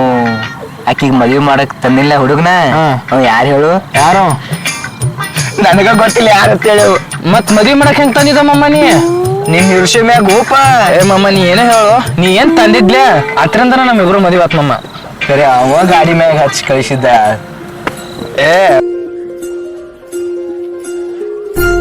ಆಕಿಗೆ ಮದುವೆ ಮಾಡಕ್ ತಂದಿಲ್ಲ ಹುಡುಗನ ಅವ್ ಯಾರು ಹೇಳು ಯಾರು ನನಗ ಗೊತ್ತಿಲ್ಲ ಯಾರತ್ತೇಳಿ. ಮತ್ ಮದ್ವಿ ಮಾಡಕ್ ಹೆಂಗ್ ತಂದಿದ್ದ ಮಮ್ಮ ನೀ? ನಿನ್ ಹಿರ್ಷಿ ಮ್ಯಾಗ ಗೋಪ. ಏ ಮಮ್ಮ ನೀ ಏನೇ ಹೇಳು, ನೀ ಏನ್ ತಂದಿದ್ಲೆ ಅದ್ರಿಂದ ನಮ್ ಇಬ್ರು ಮದ್ವಿ ಆತ್ ಮಮ್ಮ. ಸರಿ ಅವ ಗಾಡಿ ಮ್ಯಾಗ ಹಚ್ಚಿ ಕಳಿಸಿದ್ದ. ಏ